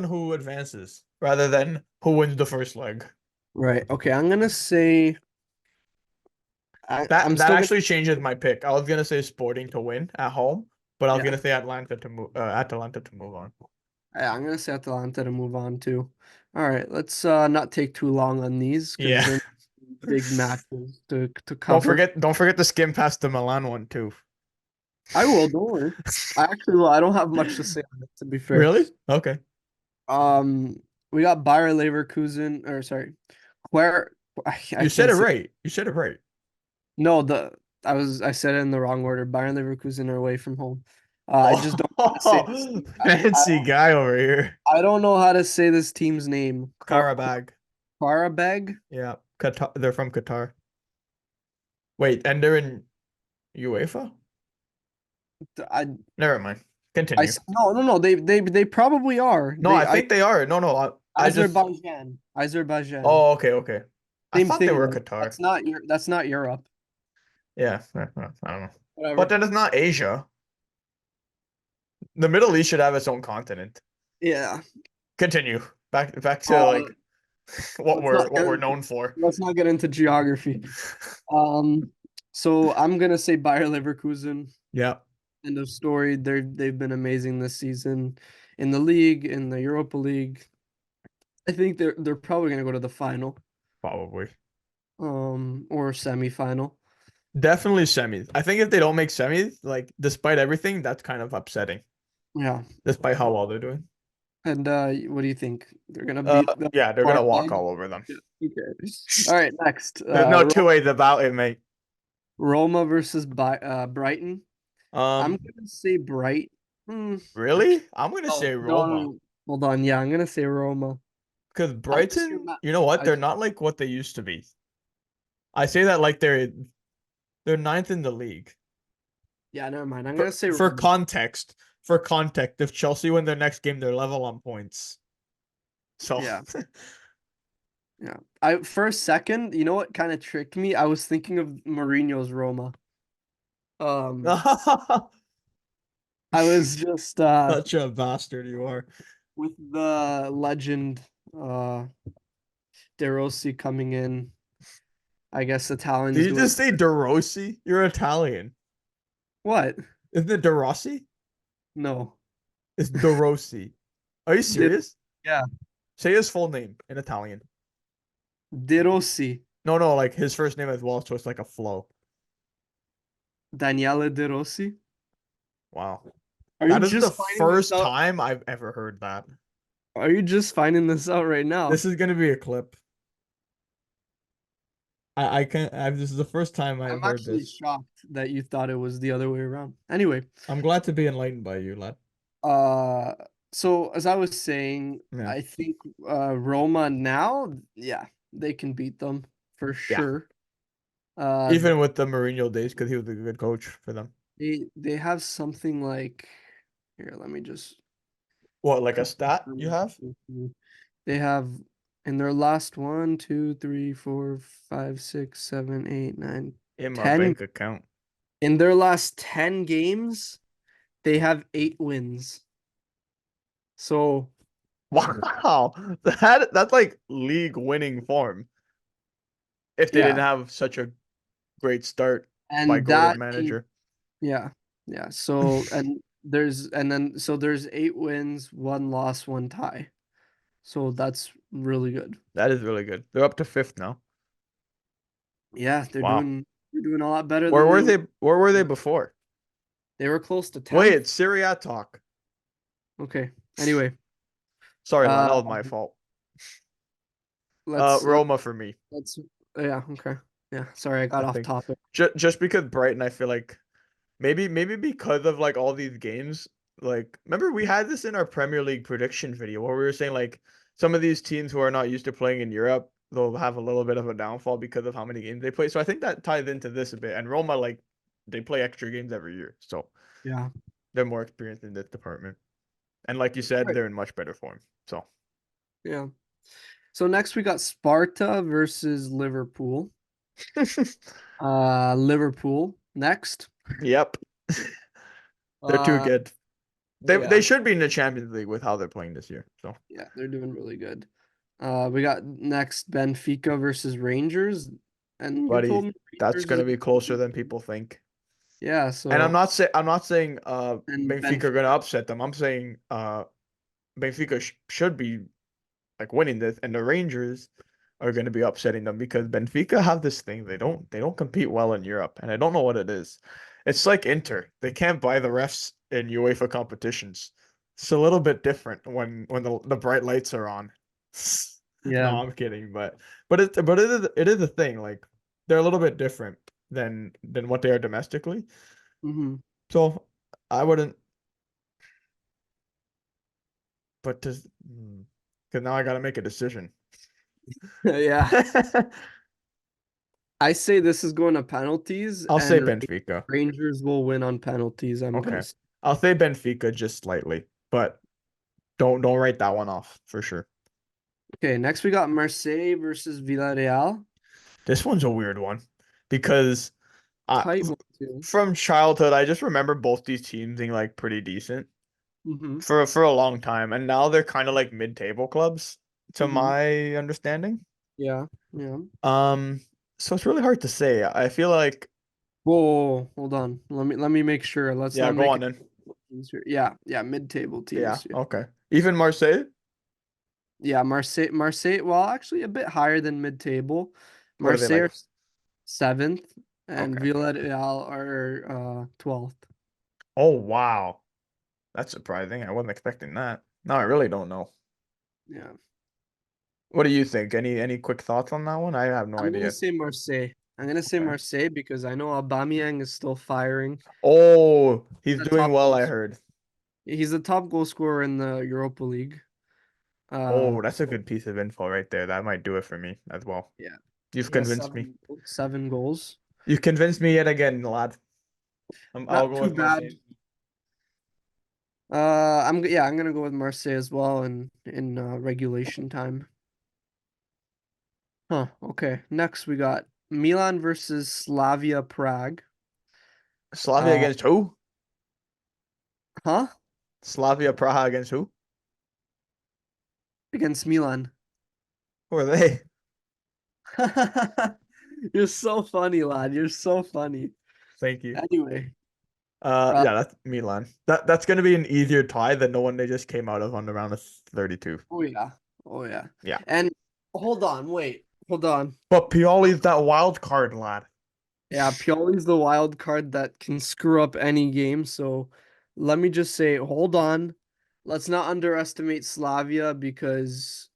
who advances rather than who wins the first leg. Right. Okay, I'm gonna say I'm That still gonna actually changes my pick. I was gonna say Sporting to win at home, but I was yeah. gonna say Atalanta to move on. Yeah, I'm gonna say Atalanta to move on too. All right, let's not take too long on these because Yeah. they're big matches to cover. Don't forget to skim past the Milan one too. I will, don't worry. I actually will. I don't have much to say on it, to be fair. Really? Okay. Um, we got Bayer Leverkusen, or sorry, where I You said can't it say right. You said it right. no. I said it in the wrong order. Bayern Leverkusen are away from home. I just don't know how to say this. Oh, fancy guy over here. I don't know how to say this team's name. Karabag. Qarabag. Yeah. Qatar. They're from Qatar. Wait, and they're in UEFA? I Never mind. Continue. no. They probably are. No, I think they are. No, no. I just. Azerbaijan. Azerbaijan. Oh, okay, okay. I Same thought they thing were though. Qatar. That's not Europe. Yeah, I don't know. But Whatever. then it's not Asia. The Middle East should have its own continent. Yeah. Continue. Back to Uh, like what let's we're not what get we're into, known for. let's not get into geography. Um, so I'm gonna say Bayer Leverkusen. Yeah, End of story. They've been amazing this season in the league, in the Europa League. I think they're probably gonna go to the final, probably. or semifinal. Definitely semis. I think if they don't make semis, like despite everything, that's kind of upsetting. Yeah. Despite how well they're doing. And what do you think? They're gonna beat the Yeah, they're gonna hard walk leg? all over them. Yeah. Okay. All right, next. There's no two ways about it, mate. Roma versus Brighton. I'm Um, gonna say Bright. Hmm. really? I'm gonna Oh, say no, no, Roma. no. Hold on. Yeah, I'm gonna say Roma. Because I just Brighton, remember. you know what? I They're not like what they used to be. I say that like they're ninth in the league. Yeah, never mind. I'm gonna For say for Roma. context, for context, if Chelsea win their next game, they're level on points. So Yeah, yeah. I for a second, you know what kind of tricked me? I was thinking of Mourinho's Roma. Um, I was just such a bastard you are. with the legend uh De Rossi coming in. I guess Did Italians you do it. just say De Rossi? You're Italian. What? Isn't it De Rossi? No. It's De Rossi. Are you De, serious? yeah, Say his full name in Italian. De Rossi. No, no, like his first name as well, so it's like a flow. Daniele De Rossi. Wow. Are you That is the just finding this first out? time I've ever heard that. Are you just finding this out right now? This is gonna be a clip. I can't this is the first time I've I'm heard actually this. shocked that you thought it was the other way around. Anyway, I'm glad to be enlightened by you, lad. uh, so as I was saying, Yeah. I think Roma now, yeah, they can beat them for Yeah. sure. Uh, Even with the Mourinho days, because he was a good coach for them. they have something like here, let me just What, like a stat you confirm. have? They have in their last one, two, three, four, five, six, seven, eight, nine, In my 10. bank account. In their last 10 games, they have 8 wins. So, Wow. That's like league winning form if they didn't yeah. have such a great start by And goated that can, manager. yeah. Yeah. So, there's 8 wins, one loss, one tie. So that's really good. That is really good. They're up to fifth now. Yeah, Wow. they're doing a lot better than they were. Where were they before? They were close to 10th. Wait, Serie A talk. Okay. Anyway, Sorry, Lon, that uh was my fault. let's Roma for me, let's yeah, okay. Yeah, sorry, I I got off think. topic. Just because Brighton, I feel like maybe because of like all these games, like remember we had this in our Premier League prediction video where we were saying like some of these teams who are not used to playing in Europe, they'll have a little bit of a downfall because of how many games they play. So I think that ties into this a bit. And Roma, like they play extra games every year, so Yeah. they're more experienced in this department. And like you All said, right. they're in much better form. So Yeah. So next we got Sparta versus Liverpool. Liverpool next. yep, they're too Uh, good. They yeah. should be in the Champions League with how they're playing this year. So, Yeah, they're doing really good. We got next Benfica versus Rangers, and you told buddy, me that's Rangers is gonna be closer really than good. people think. Yeah, And so I'm not saying and Benfica are Benfica. gonna upset them. I'm saying Benfica should be like winning this, and the Rangers are gonna be upsetting them because Benfica have this thing. They don't compete well in Europe, and I don't know what it is. It's like Inter. They can't buy the refs in UEFA competitions. It's a little bit different when the bright lights are on. No, Yeah. I'm kidding, but it is a thing. Like they're a little bit different than what they are domestically. Hmm. So I wouldn't. But just because now I got to make a decision. Yeah. I say this is going to penalties, I'll say and Benfica. Rangers will win on penalties. I'm gonna Okay. say. I'll say Benfica just slightly, but don't write that one off for sure. Okay, next we got Marseille versus Villarreal. This one's a weird one because I Tight one too. from childhood I just remember both these teams being like pretty decent Hmm. for a long time, and now they're kind of like mid-table clubs to Hmm. my understanding. Yeah. Yeah. Um, so it's really hard to say. I feel like Whoa, hold on. Let me make sure. Let's yeah, not go make on it then. easier. Yeah, yeah, mid-table Yeah, teams. Yeah. okay. Even Marseille, Yeah, Marseille, well, actually a bit higher than mid-table. what are they Marseille like? are seventh and Okay. Villarreal are 12th. Oh wow. That's surprising. I wasn't expecting that. No, I really don't know. Yeah. What do you think? Any quick thoughts on that one? I have no I'm gonna idea. say Marseille. I'm gonna say Okay. Marseille because I know Aubameyang is still firing. Oh, he's The doing top well, goal. I heard. He's the top goal scorer in the Europa League. Oh, that's a So good piece of info right there. That might do it for me as well. yeah. You've He has convinced me. 7 goals. You've convinced me yet again, lad. I'll Not go too with bad. Marseille. I'm gonna go with Marseille as well in regulation time. Huh. Okay. Next we got Milan versus Slavia Prague. Slavia Uh, against who? huh? Slavia Praha against who? Against Milan. Who are they? You're so funny, lad. You're so funny. Thank you. Anyway, uh, Yeah, that's Milan. That's gonna be an easier tie than the one they just came out of on the round of 32. oh yeah, oh yeah. Yeah. And hold on. But Pioli's that wild card, lad. Yeah, Pioli's the wild card that can screw up any game. So let me just say, hold on. Let's not underestimate Slavia because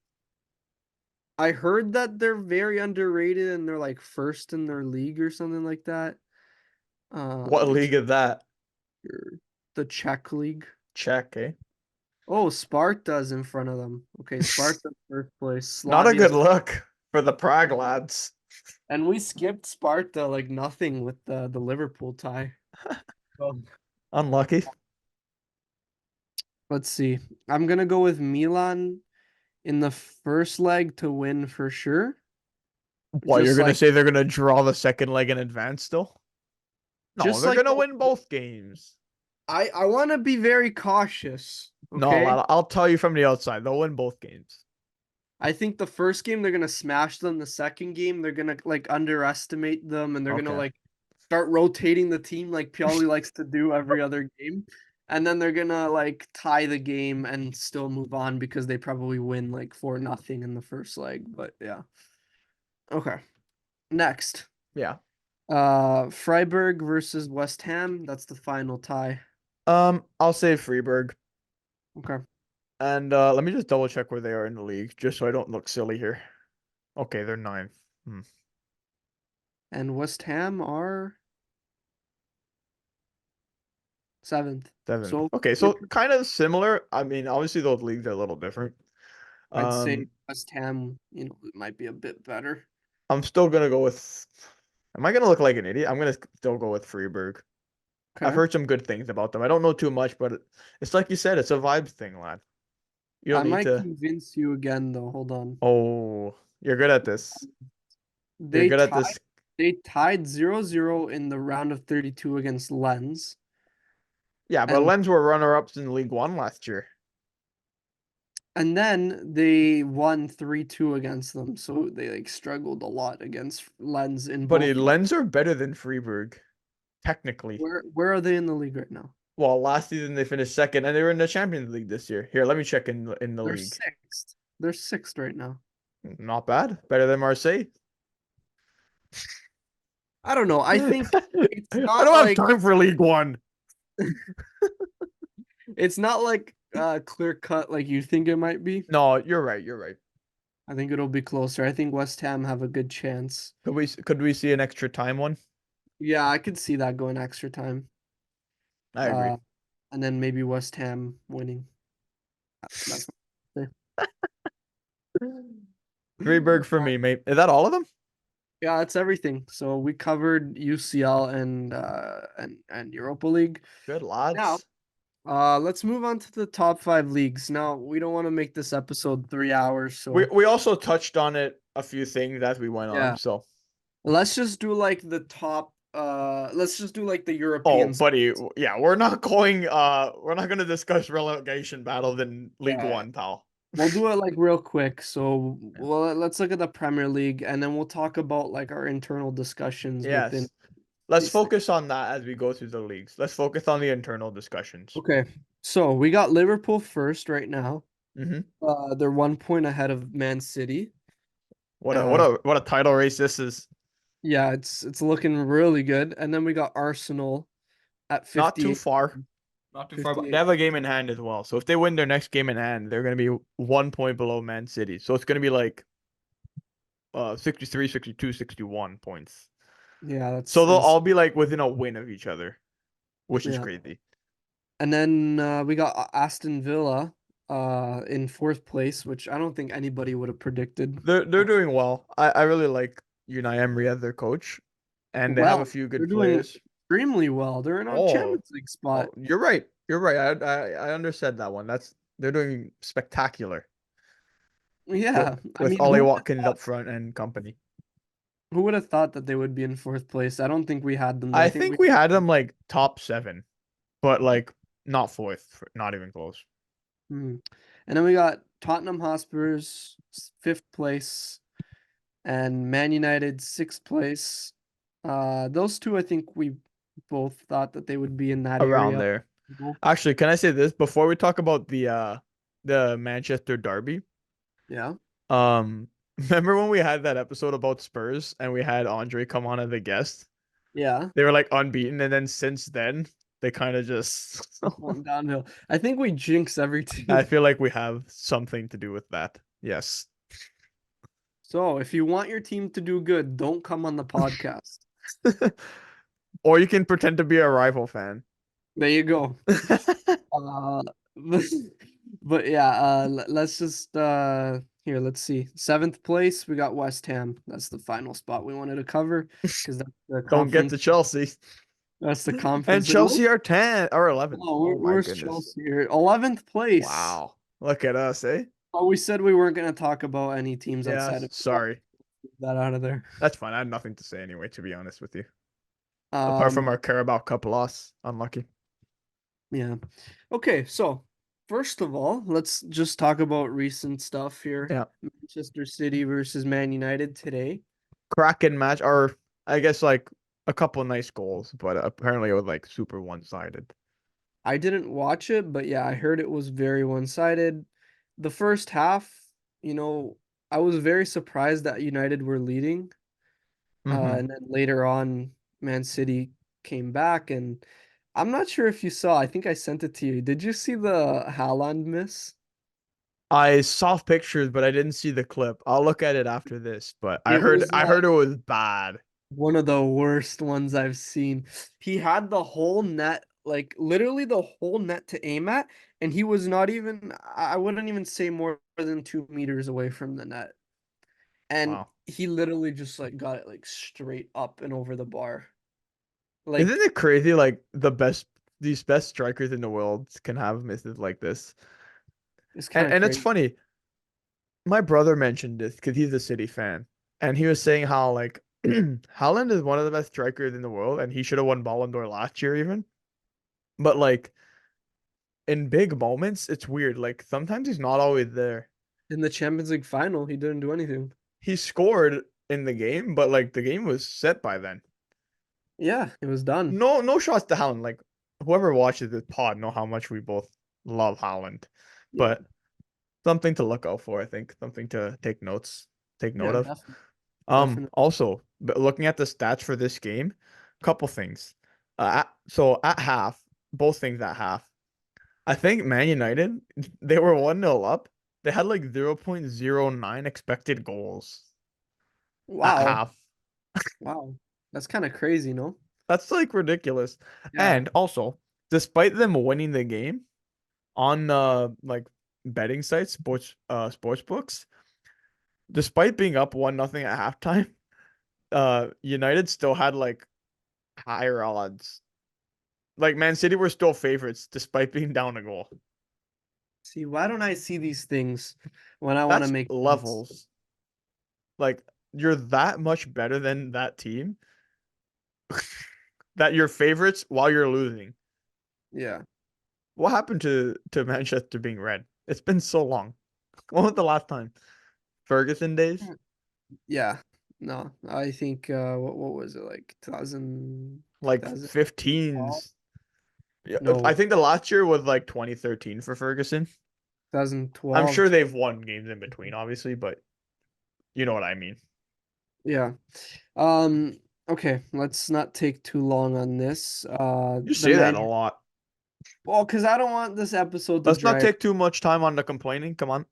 I heard that they're very underrated and they're like first in their league or something like that. Let What me league check is that? here. The Czech league. Czech, eh? Oh, Sparta's in front of them. Okay, Sparta's first place. Not a good Slavia's, look for the Prague lads. and we skipped Sparta like nothing with the Liverpool tie. So Unlucky. let's see. I'm gonna go with Milan in the first leg to win for sure. What, you're Just gonna like say they're gonna draw the second leg in advance still? No, just they're like gonna win both games. I want to be very cautious, No, okay? lad, I'll tell you from the outside, they'll win both games. I think the first game they're gonna smash them. The second game they're gonna like underestimate them, and they're gonna Okay. like start rotating the team like Pioli likes to do every other game. And then they're gonna like tie the game and still move on because they probably win like 4-0 in the first leg. But yeah. Okay. Next. Yeah. Freiburg versus West Ham. That's the final tie. I'll say Freiburg. Okay. And let me just double check where they are in the league, just so I don't look silly here. Okay, they're ninth. Hmm. And West Ham are seventh. Seventh. So Okay, we're, so kind of similar. I mean, obviously those leagues are a little different. I'd say Um, West Ham, it might be a bit better. I'm still gonna go with. Am I gonna look like an idiot? I'm gonna still go with Freiburg. I've Okay. heard some good things about them. I don't know too much, but it's like you said, it's a vibes thing, lad. You don't I need might to. convince you again though. Hold on. Oh, you're good at this. You're They good at tied this. they tied 0-0 in the round of 32 against Lens. Yeah, but And Lens were runner-ups in League One last year. and then they won 3-2 against them. So they like struggled a lot against Lens in But both. Lens are better than Freiburg, technically. Where are they in the league right now? Well, last season they finished second, and they were in the Champions League this year. Here, let me check in the They're league. sixth. They're sixth right now. Not bad. Better than Marseille. I don't know. I think I it's not don't have like time for League One. it's not like clear cut like you think it might be. No, you're right. You're right. I think it'll be closer. I think West Ham have a good chance. Could we see an extra time one? Yeah, I could see that going extra time. I agree. Uh, and then maybe West Ham winning. That's Freiburg for me, mate. Is that all of them? yeah, that's everything. So we covered UCL and Europa League. Good Now, lads. let's move on to the top five leagues. Now, we don't want to make this episode 3 hours, We so we also touched on it a few things as we went on. yeah. So, Let's just do like the top let's just do like the oh, Europeans. buddy, yeah, we're not gonna discuss relegation battles in League Yeah. One, pal. We'll do it like real quick. So Yeah. let's look at the Premier League and then we'll talk about like our internal discussions within Yes. Let's these things. focus on that as we go through the leagues. Let's focus on the internal discussions. Okay. So we got Liverpool first right now. Hmm. They're 1 point ahead of Man City. What a what Uh a what a title race this is. yeah, it's looking really good. And then we got Arsenal at Not too 58. far. Not too far, but they 58. have a game in hand as well. So if they win their next game in hand, they're going to be 1 point below Man City. So it's going to be like 63, 62, 61 points. Yeah, So that's they'll ins all be like within a win of each other, which is yeah. crazy. And then we got Aston Villa in fourth place, which I don't think anybody would have predicted. They're doing well. I really like. Unai Emery as their coach, and they have a Well, few they're good doing players. extremely well. They're in a Oh, Champions League spot. oh, you're right. You're right. I understood that one. They're doing spectacular with Yeah, I with mean, Ollie Watkins up front and company. who would have thought that they would be in fourth place? I don't think we had them there. I I think think we, we had them like top seven, but like not fourth, not even close. hmm. And then we got Tottenham Hotspurs fifth place and Man United sixth place. Those two, I think we both thought that they would be in that Around area. there. Actually, can I say this before we talk about the Manchester Derby? Yeah, Remember when we had that episode about Spurs and we had Andre come on as a guest? yeah. They were like unbeaten, and then since then they kind of just Went downhill. I think we jinx every I team. feel like we have something to do with that. Yes. So if you want your team to do good, don't come on the podcast. Or you can pretend to be a rival fan. There you go. Uh, but yeah, let's just here, let's see. Seventh place, we got West Ham. That's the final spot we wanted to cover because Don't get to Chelsea. that's the And conference league. Chelsea are 10 or 11th. Oh, Oh my where's goodness. Chelsea here? 11th place. Wow. Look at us, eh? Oh, we said we weren't going to talk about any teams Yeah, outside of sorry. that out of there. That's fine. I had nothing to say anyway, to be honest with you. Apart from Um, our Carabao Cup loss. Unlucky. yeah. Okay, so first of all, let's just talk about recent stuff here. Yeah. Manchester City versus Man United today. Cracking match, or I guess like a couple nice goals, but apparently it was like super one-sided. I didn't watch it, but yeah, I heard it was very one-sided. The first half, you know, I was very surprised that United were leading. Hmm. And then later on, Man City came back, and I'm not sure if you saw, I think I sent it to you. Did you see the Haaland miss? I saw pictures, but I didn't see the clip. I'll look at it after this, but I It heard was I heard it was bad. one of the worst ones I've seen. He had the whole net, like literally the whole net to aim at, and he was not even, I wouldn't even say more than 2 meters away from the net. And Wow. he literally just like got it like straight up and over the bar. Isn't Like it crazy like these best strikers in the world can have misses like this? it's kind of And it's crazy. funny. My brother mentioned this because he's a City fan, and he was saying how like Haaland is one of the best strikers in the world, and he should have won Ballon d'Or last year even. But like in big moments, it's weird. Like sometimes he's not always there. In the Champions League final, he didn't do anything. He scored in the game, but like the game was set by then. Yeah, it was done. No shots to Haaland. Like whoever watches this pod know how much we both love Haaland, Yeah. but something to look out for. I think something to take note Yeah, of. definitely. Definitely. Also, but looking at the stats for this game, couple things. So at half, both things at half. I think Man United, they were 1-0 up. They had like 0.09 expected goals at Wow. half. Wow. That's kind of crazy, no? That's like ridiculous. Yeah. And also, despite them winning the game on like betting sites, sports books, despite being up 1-0 at halftime, United still had like higher odds. Like Man City were still favorites despite being down a goal. See, why don't I see these things when I want to That's make bets? levels. Like you're that much better than that team that you're favorites while you're losing. Yeah. What happened to Manchester being red? It's been so long. When was the last time? Ferguson days? Yeah. No, I think what was it like 2000, Like 2012? 15s. Yeah, I No, think the last year was like 2013 for Ferguson. I'm 2012. sure they've won games in between, obviously, but you know what I mean. Yeah. Um, okay, let's not take too long on this. You The say that a man, lot. well, because I don't want this episode to Let's not drag. take too much time on the complaining. Come on.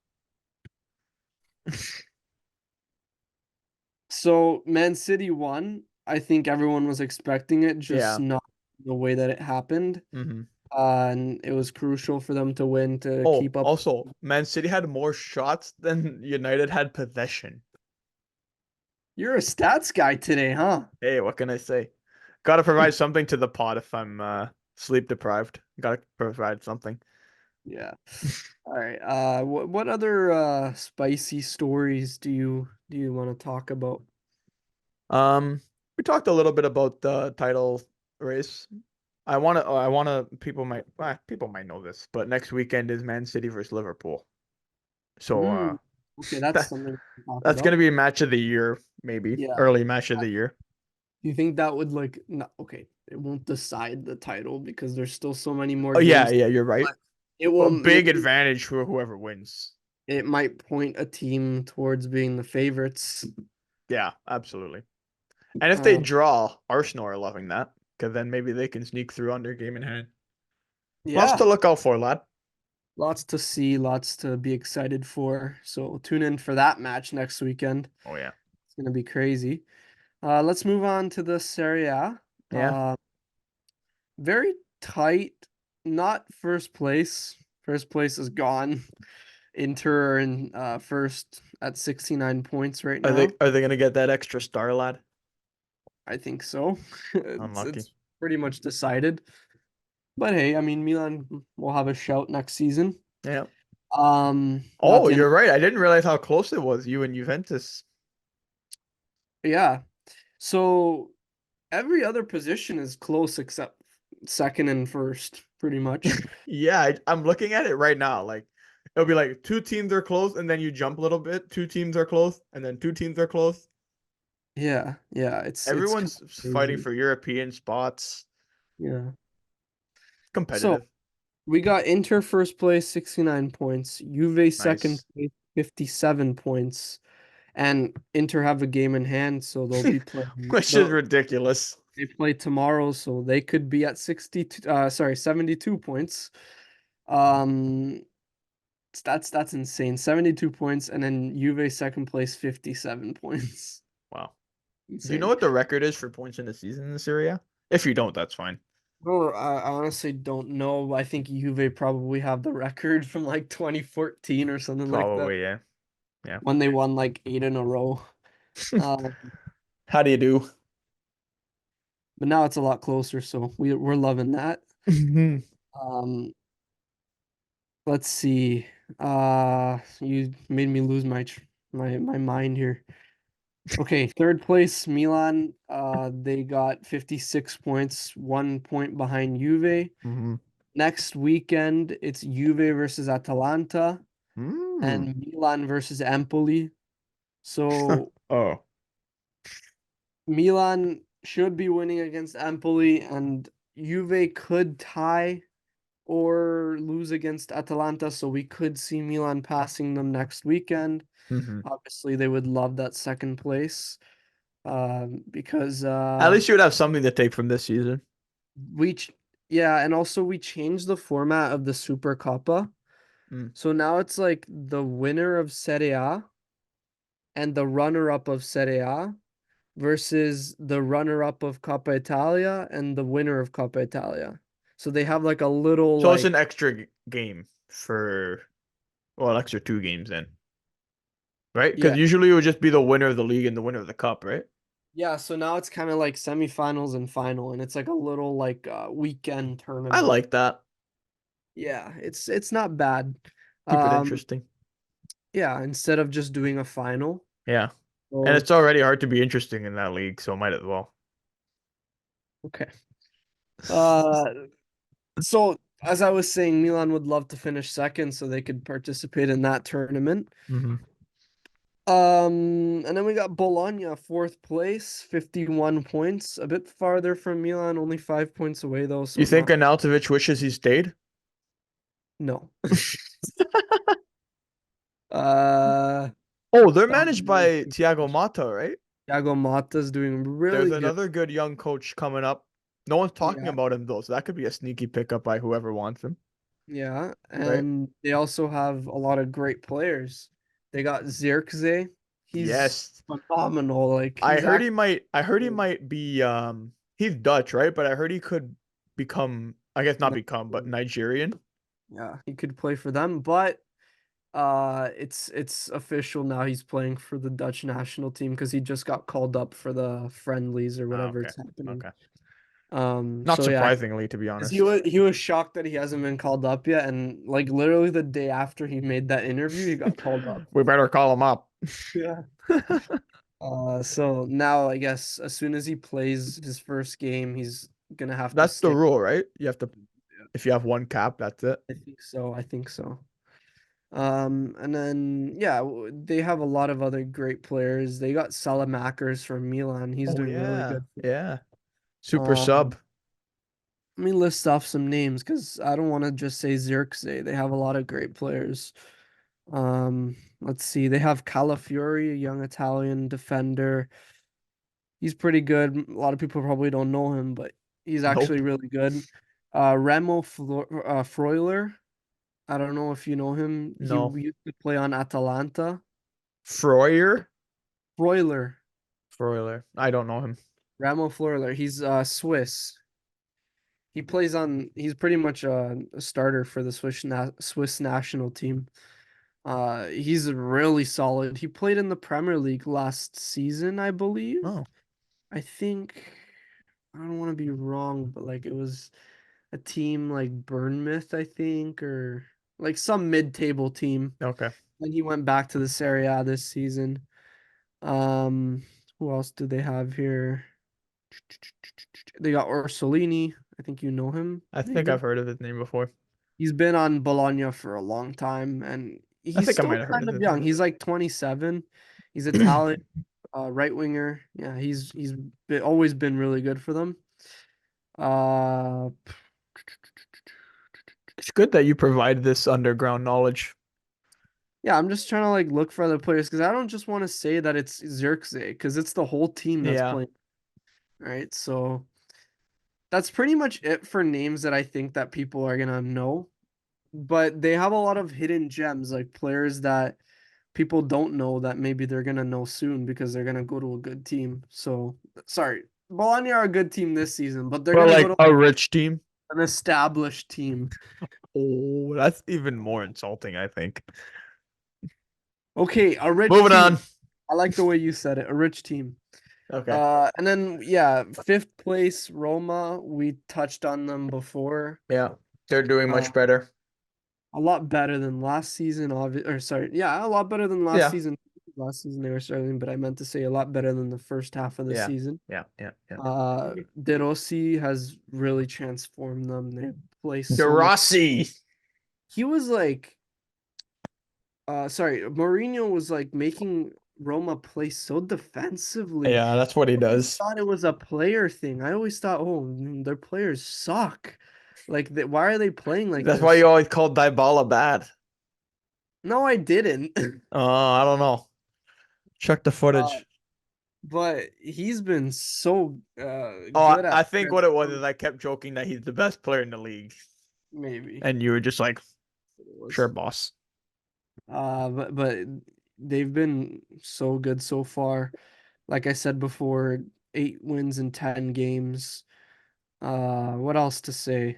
So Man City won. I think everyone was expecting it, just Yeah. not the way that it happened. Hmm. And it was crucial for them to win to Oh, keep up. also, Man City had more shots than United had possession. You're a stats guy today, huh? Hey, what can I say? Got to provide something to the pod if I'm sleep deprived. Got to provide something. Yeah. All right. What other spicy stories do you want to talk about? We talked a little bit about the title race. People might know this, but next weekend is Man City versus Liverpool. So Mm, okay, that's that something to talk that's gonna about. be a match of the year, maybe Yeah. early match of the year. Do you think that would like no, okay, it won't decide the title because there's still so many more Oh yeah, games, yeah, you're right. but it will A big maybe advantage for whoever wins. it might point a team towards being the favorites. Yeah, absolutely. And if they Um, draw, Arsenal are loving that because then maybe they can sneak through under game in hand. Lots to yeah, look out for, lad. lots to see, lots to be excited for. So tune in for that match next weekend. Oh yeah, It's gonna be crazy. Let's move on to the Serie A. yeah. Very tight, not first place. First place is gone. Inter are in first at 69 points right Are they now. are they gonna get that extra star, lad? I think so. It's Unlucky. it's pretty much decided. But hey, I mean Milan will have a shout next season. Yeah. Not Oh, the end. you're right. I didn't realize how close it was, you and Juventus. Yeah. So every other position is close except second and first, pretty much. Yeah, I'm looking at it right now. Like it'll be like two teams are close, and then you jump a little bit. Two teams are close, and then two teams are close. Yeah, yeah, it's kind Everyone's of fighting crazy. for European spots. Yeah. So Competitive. we got Inter first place, 69 points. Juve second Nice. place, 57 points. And Inter have a game in hand, so they'll be playing. Which is ridiculous. They play tomorrow, so they could be at 62, sorry, 72 points. Um, that's insane. 72 points, and then Juve second place, 57 points. Wow. Do you know Insane. what the record is for points in the season in Serie A? If you don't, that's fine. Well, I honestly don't know. I think Juve probably have the record from like 2014 or something like that Probably, yeah. Yeah. when they won like eight in a row. Um, How do you do? but now it's a lot closer, so we're loving that. Um, let's see. You made me lose my mind here. Okay, third place, Milan. They got 56 points, 1 point behind Juve. hmm Next weekend, it's Juve versus Atalanta Mm. and Milan versus Empoli. So Oh. Milan should be winning against Empoli, and Juve could tie or lose against Atalanta, so we could see Milan passing them next weekend. hmm Obviously, they would love that second place because At least you would have something to take from this season. we, ch yeah, and also we changed the format of the Super Coppa. Mm. So now it's like the winner of Serie A and the runner-up of Serie A versus the runner-up of Coppa Italia and the winner of Coppa Italia. So they have like a little So it's an like extra game for, well, extra two games then, right? Because yeah. usually it would just be the winner of the league and the winner of the cup, right? Yeah, so now it's kind of like semifinals and final, and it's like a little like weekend I tournament. like that. Yeah, it's not bad. Keep it Um, interesting. yeah, instead of just doing a final. Yeah. And So it's already hard to be interesting in that league, so might as well. okay. Uh, so as I was saying, Milan would love to finish second so they could participate in that tournament. hmm And then we got Bologna, fourth place, 51 points, a bit farther from Milan, only 5 points away though, You so think not Arnautovic wishes he stayed? no. Uh, Oh, they're that would managed be by Thiago Motta, right? Thiago Motta's doing There's really good. another good young coach coming up. No one's talking Yeah, about him though, so that could be a sneaky pickup by whoever wants him, yeah, right? and they also have a lot of great players. They got Zirkzee. He's Yes. phenomenal. Like he's actually I heard he good. might be he's Dutch, right? But I heard he could become, I guess not become, but Nigerian. Nigerian. Yeah, he could play for them, but It's official now. He's playing for the Dutch national team because he just got called up for the friendlies or Oh, whatever okay. it's happening. Okay. Not So yeah, surprisingly, to be because honest. he was shocked that he hasn't been called up yet, and like literally the day after he made that interview, he got called up. We better call him up. Yeah. So now I guess as soon as he plays his first game, he's gonna have to That's the stay. rule, right? You have to, if you have one cap, that's it. I think so. I think so. And then yeah, they have a lot of other great players. They got Salamakers from Milan. He's Oh doing really yeah, good. yeah. Super Um, sub. Let me list off some names because I don't want to just say Zirkzee. They have a lot of great players. Let's see. They have Calafiori, a young Italian defender. He's pretty good. A lot of people probably don't know him, but he's actually Nope. really good. Freuler. I don't know if you know him. He No. used to play on Atalanta. Freuler? Freuler. Freuler. I don't know him. Ramo Freuler. He's Swiss. He's pretty much a starter for the Swiss national team. He's really solid. He played in the Premier League last season, I believe. Oh, I think I don't want to be wrong, but like it was a team like Bournemouth, I think, or like some mid-table team. okay. And he went back to the Serie A this season. Um, who else do they have here? They got Orsolini. I think you know him, I think I've maybe. heard of his name before. He's been on Bologna for a long time, and I he's think I still might have heard kind of of his name young. He's before. like 27. He's Italian, right winger. Yeah, always been really good for them. Uh, It's good that you provide this underground knowledge. yeah, I'm just trying to like look for other players because I don't just want to say that it's Xerxes because it's the whole team that's Yeah. playing, right? So that's pretty much it for names that I think that people are gonna know. But they have a lot of hidden gems, like players that people don't know that maybe they're gonna know soon because they're gonna go to a good team. So sorry, Bologna are a good team this season, but they're But gonna go like to a rich team. an established team. Oh, that's even more insulting, I think. Okay, a rich Moving team. on. I like the way you said it, a rich team. Okay. And then yeah, fifth place Roma. We touched on them before. Yeah. They're doing Uh, much better. a lot better than last season. Or sorry, yeah, a lot better than last Yeah. season. Last season they were struggling, but I meant to say a lot better than the first half of the Yeah. season. Yeah. Yeah. Yeah. De Rossi has really transformed them. They play De so much. Rossi. He was like, sorry, Mourinho was like making Roma play so defensively. Yeah, that's what he I always does. thought it was a player thing. I always thought, oh, their players suck. Like, why are they playing like That's why this? you always called Dybala bad. No, I didn't. I don't know. Check the Uh, footage. but he's been so Oh, good at I think what it was is I kept joking that he's the best player in the league. maybe And you were just like, it sure, was. boss. But they've been so good so far. Like I said before, 8 wins in 10 games. What else to say?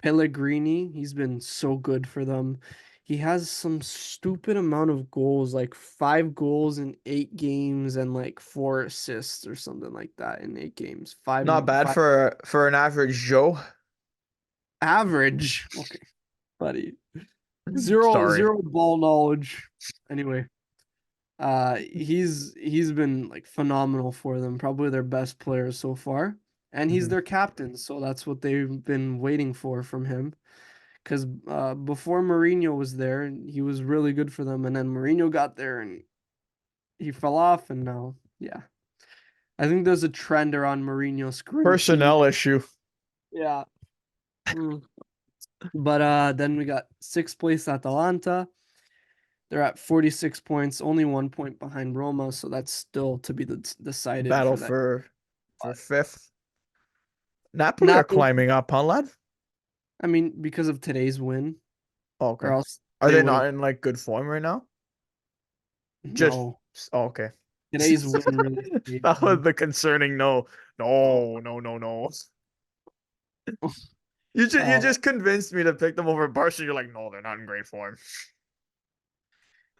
Pellegrini, he's been so good for them. He has some stupid amount of goals, like 5 goals in 8 games and like 4 assists or something like that in 8 games. Not bad Five for an average Joe. average. Okay, buddy. Zero Sorry. zero ball knowledge. Anyway, he's been like phenomenal for them, probably their best player so far. And he's Mhm. their captain, so that's what they've been waiting for from him. Because before Mourinho was there, he was really good for them, and then Mourinho got there and he fell off, and now, yeah, I think there's a trend around Mourinho screwing teams. Personnel issue. Yeah. Mm. But then we got sixth place Atalanta. They're at 46 points, only 1 point behind Roma, so that's still to be decided Battle for that. for fifth. Napoli are Napoli, climbing up, huh, lad? I mean, because of today's win, Oh, or okay. else Are they they would have. not in like good form right now? Just No, okay. today's win really saved That was them. the concerning no. Oh, No, no, no, no. You Uh, just convinced me to pick them over Barca. You're like, no, they're not in great form.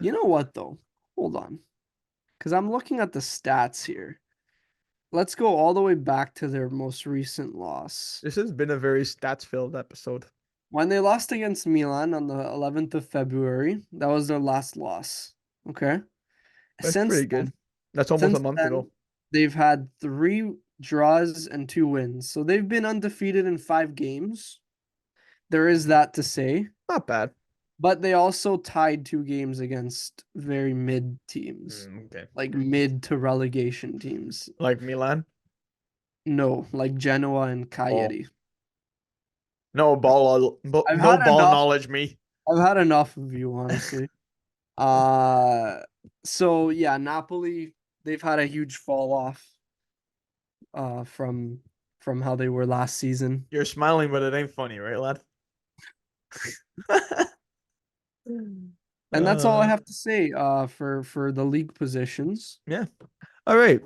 you know what though? Hold on, because I'm looking at the stats here. Let's go all the way back to their most recent loss. This has been a very stats-filled episode. When they lost against Milan on the 11th of February, that was their last loss. Okay. That's Since pretty good. then, That's almost a since month ago. then, they've had 3 draws and 2 wins. So they've been undefeated in 5 games. There is that to say. Not bad. But they also tied 2 games against very mid teams, Okay. like mid to relegation teams. Like Milan? No, like Genoa and Oh. Cagliari. No I've had ball enough. knowledge me. I've had enough of you, honestly. Uh, so yeah, Napoli, they've had a huge fall off from how they were last season. You're smiling, but it ain't funny, right, lad? And that's all I Uh, have to say for the league positions. yeah. All right.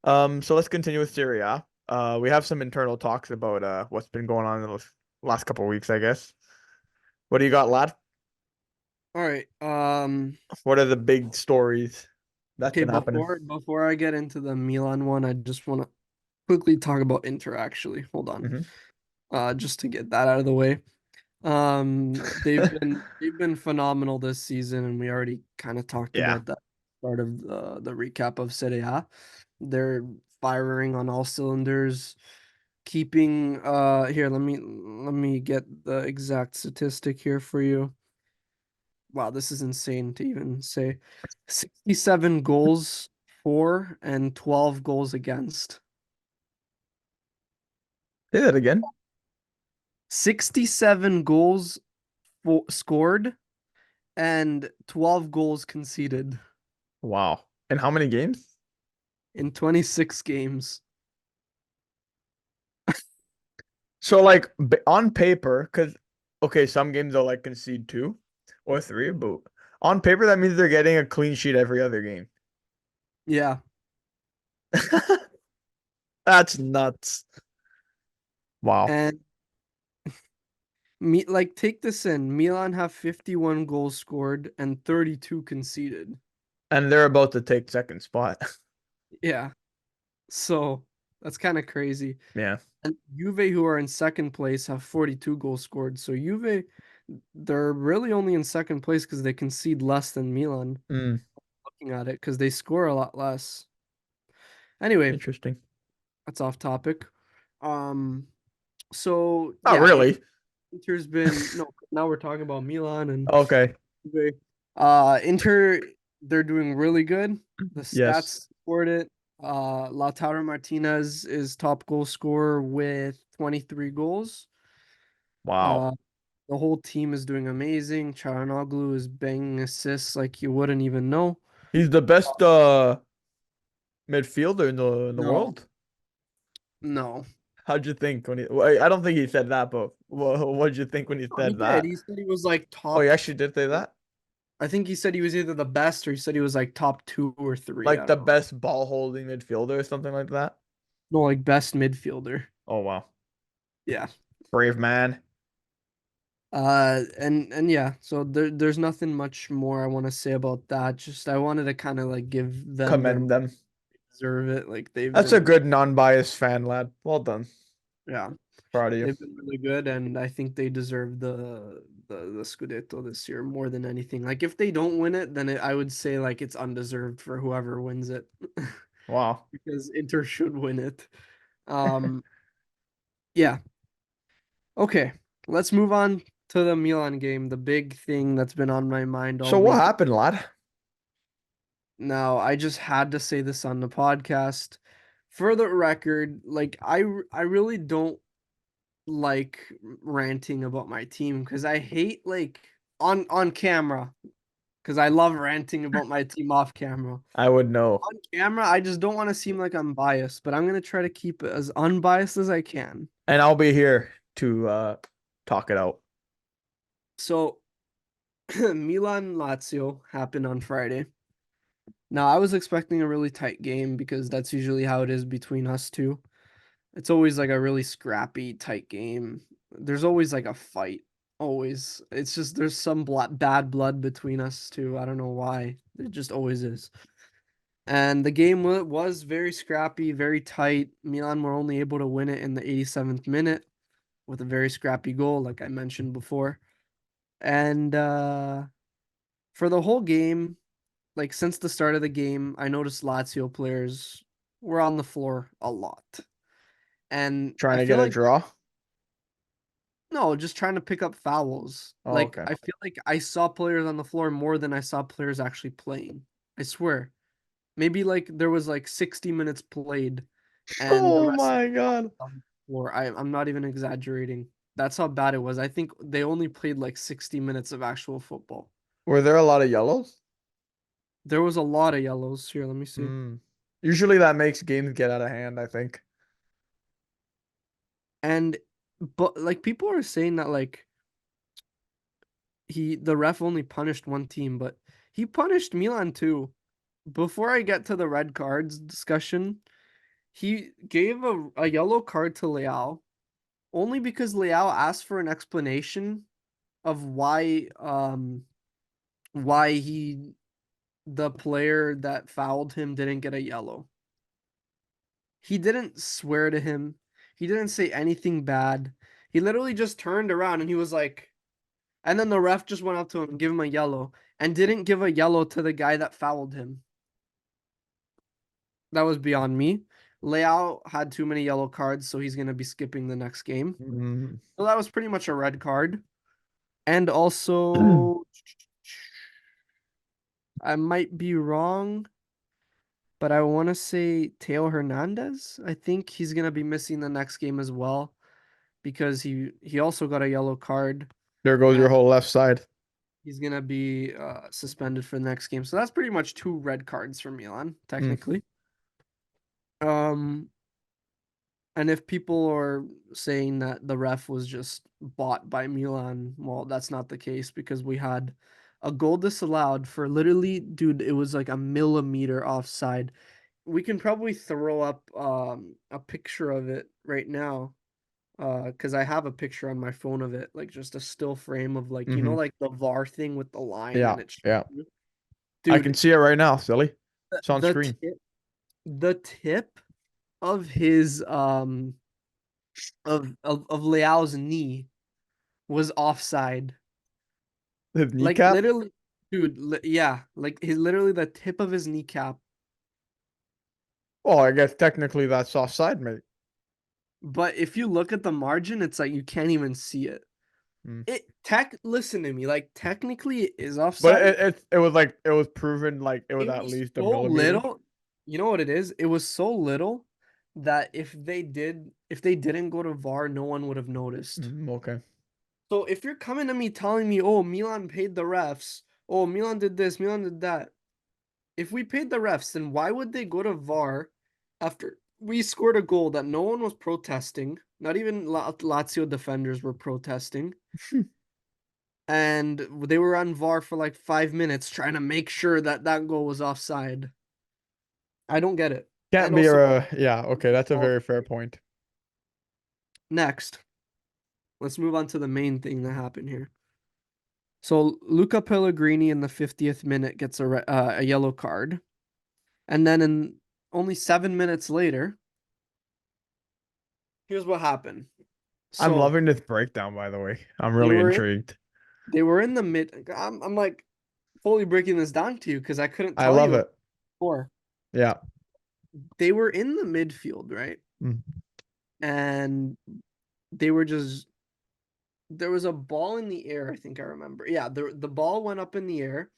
So let's continue with Serie A. We have some internal talks about what's been going on in the last couple of weeks, I guess. What do you got, lad? All right. What are the big stories that's Okay, been happening? before I get into the Milan one, I just want to quickly talk about Inter actually. Hold on. Hmm. Just to get that out of the way. They've been phenomenal this season, and we already kind of talked Yeah. about that part of the recap of Serie A. They're firing on all cylinders, keeping here, let me get the exact statistic here for you. Wow, this is insane to even say. 67 goals for and 12 goals against. Say that again. 67 goals scored and 12 goals conceded Wow. And how many games? in 26 games. So like on paper, because okay, some games they'll like concede two or three, but on paper that means they're getting a clean sheet every other game. Yeah. That's nuts. Wow. And like take this in. Milan have 51 goals scored and 32 conceded. And they're about to take second spot. Yeah. So that's kind of crazy. Yeah. And Juve, who are in second place, have 42 goals scored. So Juve, they're really only in second place because they concede less than Milan, Mm, looking at it, because they score a lot less. Anyway, interesting. that's off topic. Um, so Not yeah, really. Inter's been no, now we're talking about Milan and Okay. Juve. Inter, they're doing really good. The Yes. stats support it. Lautaro Martinez is top goal scorer with 23 goals. Wow. Uh, the whole team is doing amazing. Charanoglu is banging assists like you wouldn't even know. He's the best midfielder in the No, world. no. How'd you think when he I don't think he said that, but what'd you think when he He said did. that? He said he was like Oh, he top. actually did say that? I think he said he was either the best or he said he was like top 2 or 3. I Like the don't know. best ball holding midfielder or something like that? No, like best midfielder. Oh wow. Yeah. Brave man. And yeah, so there's nothing much more I want to say about that. Just I wanted to kind of like give them their Commend them. deserve it. Like they've That's a been good non-biased fan, lad. Well done. yeah, Proud of you. they've been really good and I think they deserve the Scudetto this year more than anything. Like if they don't win it, then I would say like it's undeserved for whoever wins it. Wow. Because Inter should win it. Um yeah. Okay. Let's move on to the Milan game, the big thing that's been on my mind all So what week. happened, lad? Now, I just had to say this on the podcast. For the record, like I really don't like ranting about my team because I hate like on camera because I love ranting about my team off camera. I would know. On camera, I just don't want to seem like I'm biased, but I'm gonna try to keep it as unbiased as I can. And I'll be here to talk it out. So, Milan Lazio happened on Friday. Now, I was expecting a really tight game because that's usually how it is between us two. It's always like a really scrappy, tight game. there's always like a fight. Always. It's just there's some bad blood between us two. I don't know why. It just always is. And the game was very scrappy, very tight. Milan were only able to win it in the 87th minute with a very scrappy goal, like I mentioned before. And for the whole game, like since the start of the game, I noticed Lazio players were on the floor a lot. And Trying I to feel get a like draw. no, just trying to pick up fouls. Oh, Like okay. I feel like I saw players on the floor more than I saw players actually playing. I swear. Maybe like there was like 60 minutes played and the Oh rest of my the time God. was on the floor. I'm not even exaggerating. That's how bad it was. I think they only played like 60 minutes of actual football. Were there a lot of yellows? There was a lot of yellows here. Let me see. Hmm. Usually that makes games get out of hand, I think. And but like people are saying that like the ref only punished one team, but he punished Milan too. Before I get to the red cards discussion, he gave a yellow card to Leao only because Leao asked for an explanation of why he the player that fouled him didn't get a yellow. He didn't swear to him. He didn't say anything bad. He literally just turned around and he was like, and then the ref just went up to him and gave him a yellow and didn't give a yellow to the guy that fouled him. That was beyond me. Leao had too many yellow cards, so he's going to be skipping the next game. Hmm. So that was pretty much a red card. And also, I might be wrong, but I want to say Teo Hernandez. I think he's going to be missing the next game as well because he also got a yellow card There goes and your whole left side. he's going to be suspended for the next game. So that's pretty much two red cards for Milan, Mm. technically. Um, And if people are saying that the ref was just bought by Milan, well, that's not the case because we had a goal disallowed for literally, dude, it was like a millimeter offside. We can probably throw up a picture of it right now. Because I have a picture on my phone of it, like just a still frame of like, Hmm. like the VAR thing with the line Yeah, and it shows yeah. you. I can Dude, see it right now, silly. the, It's on the screen. tip the tip of his of Leao's knee was offside. His Like kneecap? literally, dude, yeah, like his literally the tip of his kneecap. Oh, I guess technically that's offside, mate. But if you look at the margin, it's like you can't even see it. Mm. Listen to me, like technically it is But offside. it was like it was proven like it was It at was least a so millimeter. little. You know what it is? It was so little that if they didn't go to VAR, no one would have noticed. Mm, okay. So if you're coming to me telling me, oh, Milan paid the refs, oh, Milan did this, Milan did that. If we paid the refs, then why would they go to VAR after we scored a goal that no one was protesting? Not even Lazio defenders were protesting. And they were on VAR for like 5 minutes trying to make sure that that goal was offside. I don't get it. Can't And be also, a yeah, okay, that's a very fair point. next, let's move on to the main thing that happened here. So Luca Pellegrini in the 50th minute gets a yellow card. And then in only 7 minutes later, here's what happened. I'm So loving this breakdown, by the way. I'm they really were in, intrigued. they were in the mid. I'm like fully breaking this down to you because I couldn't I tell love you it it. before. Yeah. They were in the midfield, right? Mm. And they were just there was a ball in the air, I think I remember. Yeah, the ball went up in the air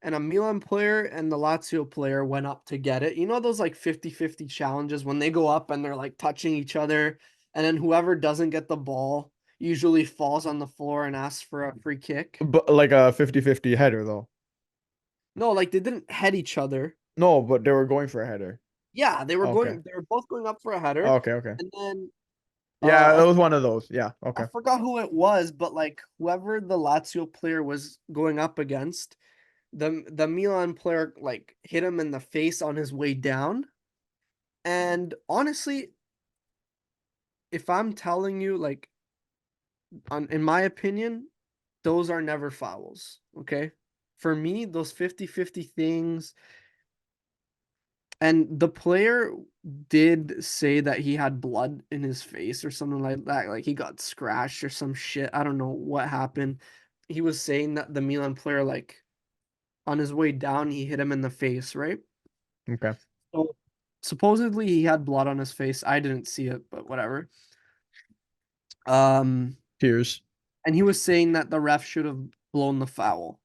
and a Milan player and the Lazio player went up to get it. You know those like 50-50 challenges when they go up and they're like touching each other and then whoever doesn't get the ball usually falls on the floor and asks for a free kick. But like a 50-50 header though. No, like they didn't head each other. No, but they were going for a header. Yeah, Okay. they were both going up for a header Okay, okay. and then Yeah, I it was one of those. Yeah, I okay. forgot who it was, but like whoever the Lazio player was going up against, the Milan player like hit him in the face on his way down. And honestly, if I'm telling you like in my opinion, those are never fouls. Okay. For me, those 50-50 things, and the player did say that he had blood in his face or something like that. Like he got scratched or some shit. I don't know what happened. He was saying that the Milan player, like on his way down, he hit him in the face, right? Okay. So supposedly he had blood on his face. I didn't see it, but whatever. Um, Cheers. and he was saying that the ref should have blown the foul.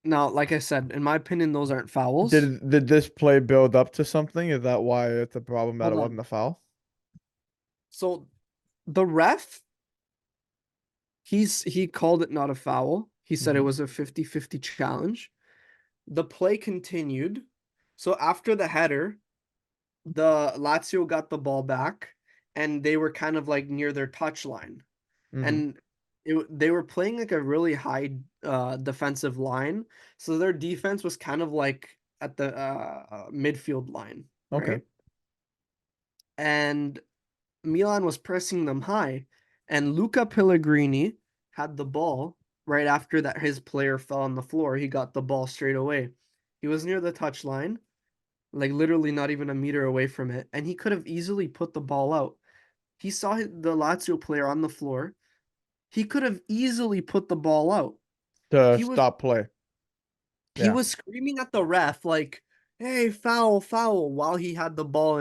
Now, like I said, in my opinion, those aren't fouls. Did this play build up to something? Is that why it's a problem that Hold it on. wasn't a foul? So the ref, he called it not a foul. He said it Hmm. was a 50-50 challenge. The play continued. So after the header, the Lazio got the ball back and they were kind of like near their touch line. Hmm. And they were playing like a really high defensive line. So their defense was kind of like at the midfield line, Okay. right? And Milan was pressing them high, and Luca Pellegrini had the ball right after that his player fell on the floor. He got the ball straight away. He was near the touch line, like literally not even a meter away from it, and he could have easily put the ball out. He saw the Lazio player on the floor. He could have easily put the ball out. To He was stop play. he Yeah. was screaming at the ref like, "Hey, foul, foul!" while he had the ball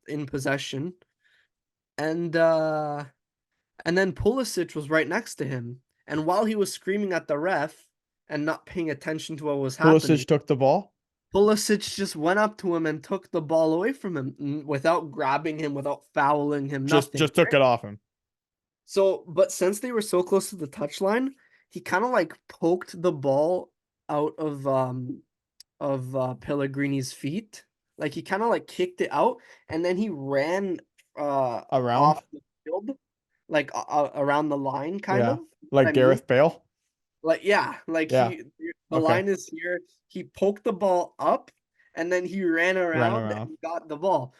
in possession. And then Pulisic was right next to him. And while he was screaming at the ref and not paying attention to what was Pulisic happening, took the ball. Pulisic just went up to him and took the ball away from him without grabbing him, without fouling him, nothing. Just took Right? it off him. So, but since they were so close to the touchline, he kind of like poked the ball out of Pellegrini's feet. Like he kind of like kicked it out, and then he ran Around. off the field, like around the line, kind of. Yeah. You know what Like I mean? Gareth Bale. Like yeah, like Yeah. the Okay. line is here. He poked the ball up, and then he ran Ran around around. and got the ball.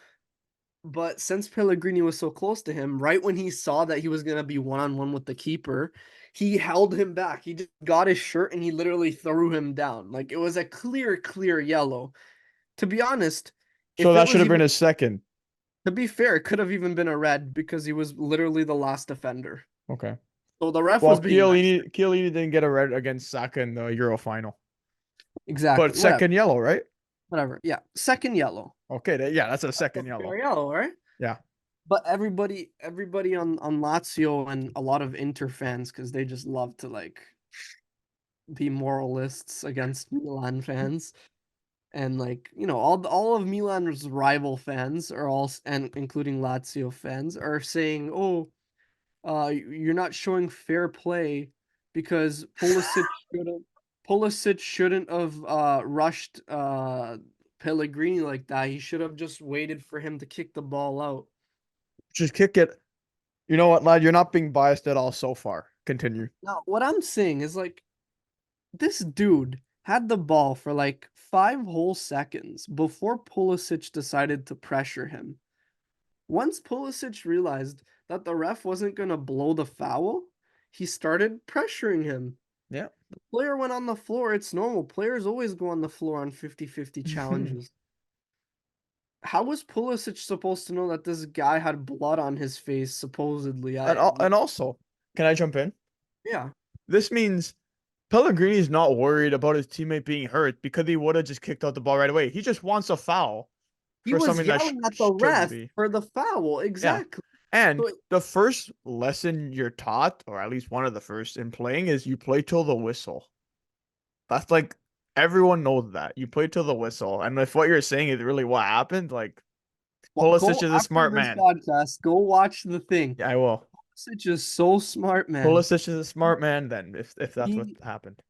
But since Pellegrini was so close to him, right when he saw that he was gonna be one-on-one with the keeper, he held him back. He just got his shirt and he literally threw him down. Like it was a clear, clear yellow. To be honest, So if it that should was have been even his second. to be fair, it could have even been a red because he was literally the last defender. Okay. So the ref was Well, being nice. Chiellini didn't get a red against Saka in the Euro final, but Exactly. Whatever. second yellow, right? Whatever. Yeah. Second yellow. Okay, yeah, that's a That's a second yellow. fair yellow, right? Yeah. But everybody on Lazio and a lot of Inter fans, because they just love to like be moralists against Milan fans. And like, all of Milan's rival fans are all and including Lazio fans are saying, "Oh, you're not showing fair play because Pulisic shouldn't have rushed Pellegrini like that. He should have just waited for him to kick the ball out." Just kick it. You know what, lad? You're not being biased at all so far. Continue. Now, what I'm saying is like this dude had the ball for like 5 whole seconds before Pulisic decided to pressure him. Once Pulisic realized that the ref wasn't going to blow the foul, he started pressuring him. Yeah. The player went on the floor. It's normal. Players always go on the floor on 50-50 and challenges. How was Pulisic supposed to know that this guy had blood on his face, supposedly? and also, can I jump in? Yeah. This means Pellegrini's not worried about his teammate being hurt because he would have just kicked out the ball right away. He just wants a foul He for was something that yelling at the shouldn't ref be. for the foul. Yeah. Exactly. And So the first lesson you're taught, or at least one of the first in playing, is you play till the whistle. That's like everyone knows that. You play till the whistle. And if what you're saying is really what happened, like Pulisic go is a after smart this man. podcast, go watch the thing. Yeah, I will. Pulisic is so smart, man. Pulisic is a smart man then, if that's what He happened.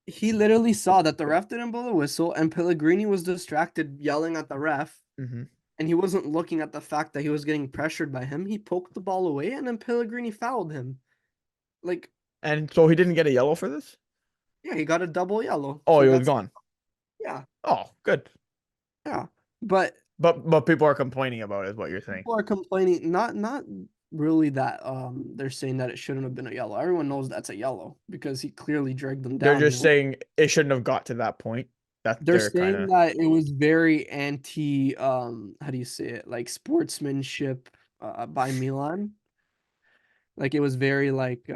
he literally saw that the ref didn't blow the whistle and Pellegrini was distracted yelling at the ref Hmm. and he wasn't looking at the fact that he was getting pressured by him. He poked the ball away and then Pellegrini fouled him. Like, And so he didn't get a yellow for this? yeah, he got a double yellow. Oh, So he was that's gone. yeah, Oh, good. yeah. But But people are complaining about it, is what you're saying. people are complaining not really that they're saying that it shouldn't have been a yellow. Everyone knows that's a yellow because he clearly dragged them They're down, just saying it shouldn't have got to that point. That They're they're kind saying of that it was very anti how do you say it? Like sportsmanship by Milan. Like it was very like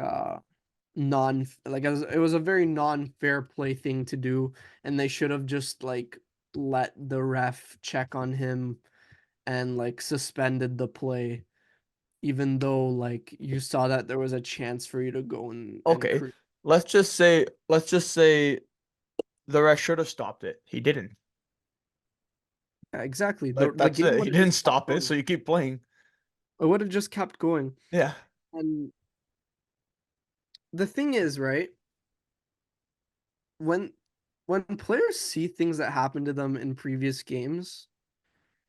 non like it was a very non-fair play thing to do, and they should have just like let the ref check on him and like suspended the play, even though like you saw that there was a chance for you to go and okay. create. Let's just say the ref should have stopped it. He didn't. Exactly. The Like the that's game it. would He have didn't just kept stop it, going. so you keep playing. It would have just kept going. Yeah. And the thing is, right, when when players see things that happen to them in previous games,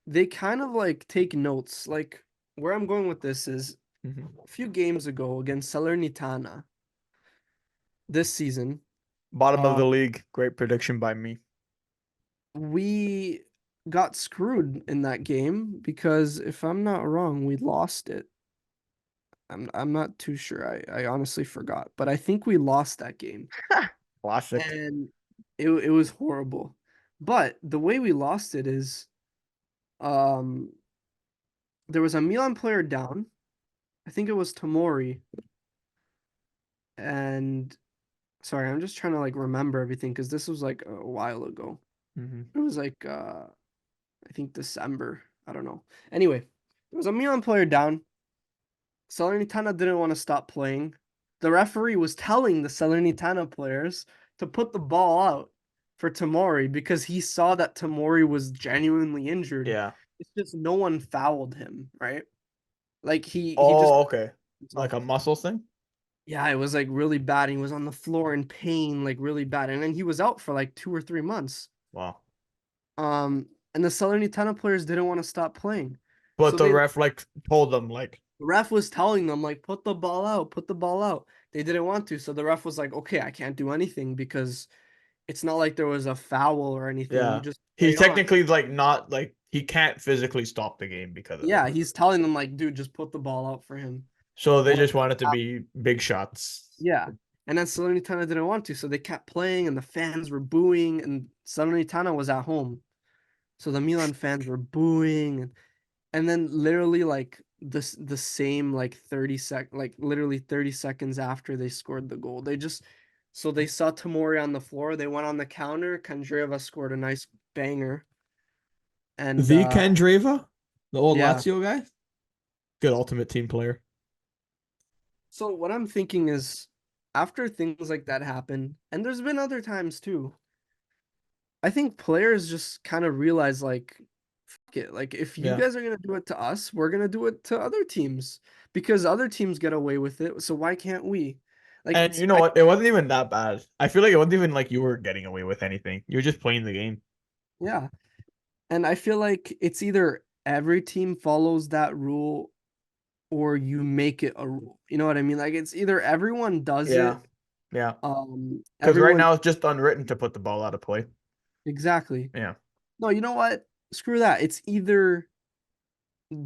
they kind of like take notes. Like where I'm going with this is Mhm. a few games ago against Salernitana this season, Bottom of uh, the league. Great prediction by me. we got screwed in that game because if I'm not wrong, we lost it. I'm not too sure. I honestly forgot, but I think we lost that game. Classic. And it was horrible. But the way we lost it is um there was a Milan player down. I think it was Tamori. And sorry, I'm just trying to like remember everything because this was like a while ago. Hmm. It was like I think December. I don't know. Anyway, there was a Milan player down. Salernitana didn't want to stop playing. The referee was telling the Salernitana players to put the ball out for Tamori because he saw that Tamori was genuinely injured. Yeah. It's just no one fouled him, right? Like he just Oh, okay. himself. Like a muscle thing? Yeah, it was like really bad. He was on the floor in pain, like really bad. And then he was out for like 2 or 3 months. Wow. And the Salernitana players didn't want to stop playing. But So the they ref like told them like, The ref was telling them like put the ball out, put the ball out. They didn't want to, so the ref was like, "Okay, I can't do anything because it's not like there was a foul or anything. You yeah. just He play on." technically like not like he can't physically stop the game because of it. Yeah, he's telling them like, "Dude, just put the ball out for him." So they What? just want it to be big shots. Yeah. And then Salernitana didn't want to, so they kept playing and the fans were booing and Salernitana was at home. So the Milan fans were booing and then literally like the same like 30 seconds after they scored the goal. They saw Tamori on the floor, they went on the counter, Kandreva scored a nice banger. And The Kandreva, the old yeah. Lazio guy, good ultimate team player. So what I'm thinking is after things like that happen, and there's been other times too, I think players just kind of realize like fuck it, like if you Yeah. guys are gonna do it to us, we're gonna do it to other teams because other teams get away with it, so why can't we? Like And it's you know I what? It wasn't even that bad. I feel like it wasn't even like you were getting away with anything. You were just playing the game. Yeah, and I feel like it's either every team follows that rule or you make it a rule. You know what I mean? Like it's either everyone does Yeah. it, Yeah. Because right everyone now it's just unwritten to put the ball out of play. exactly. Yeah. No, you know what? Screw that. It's either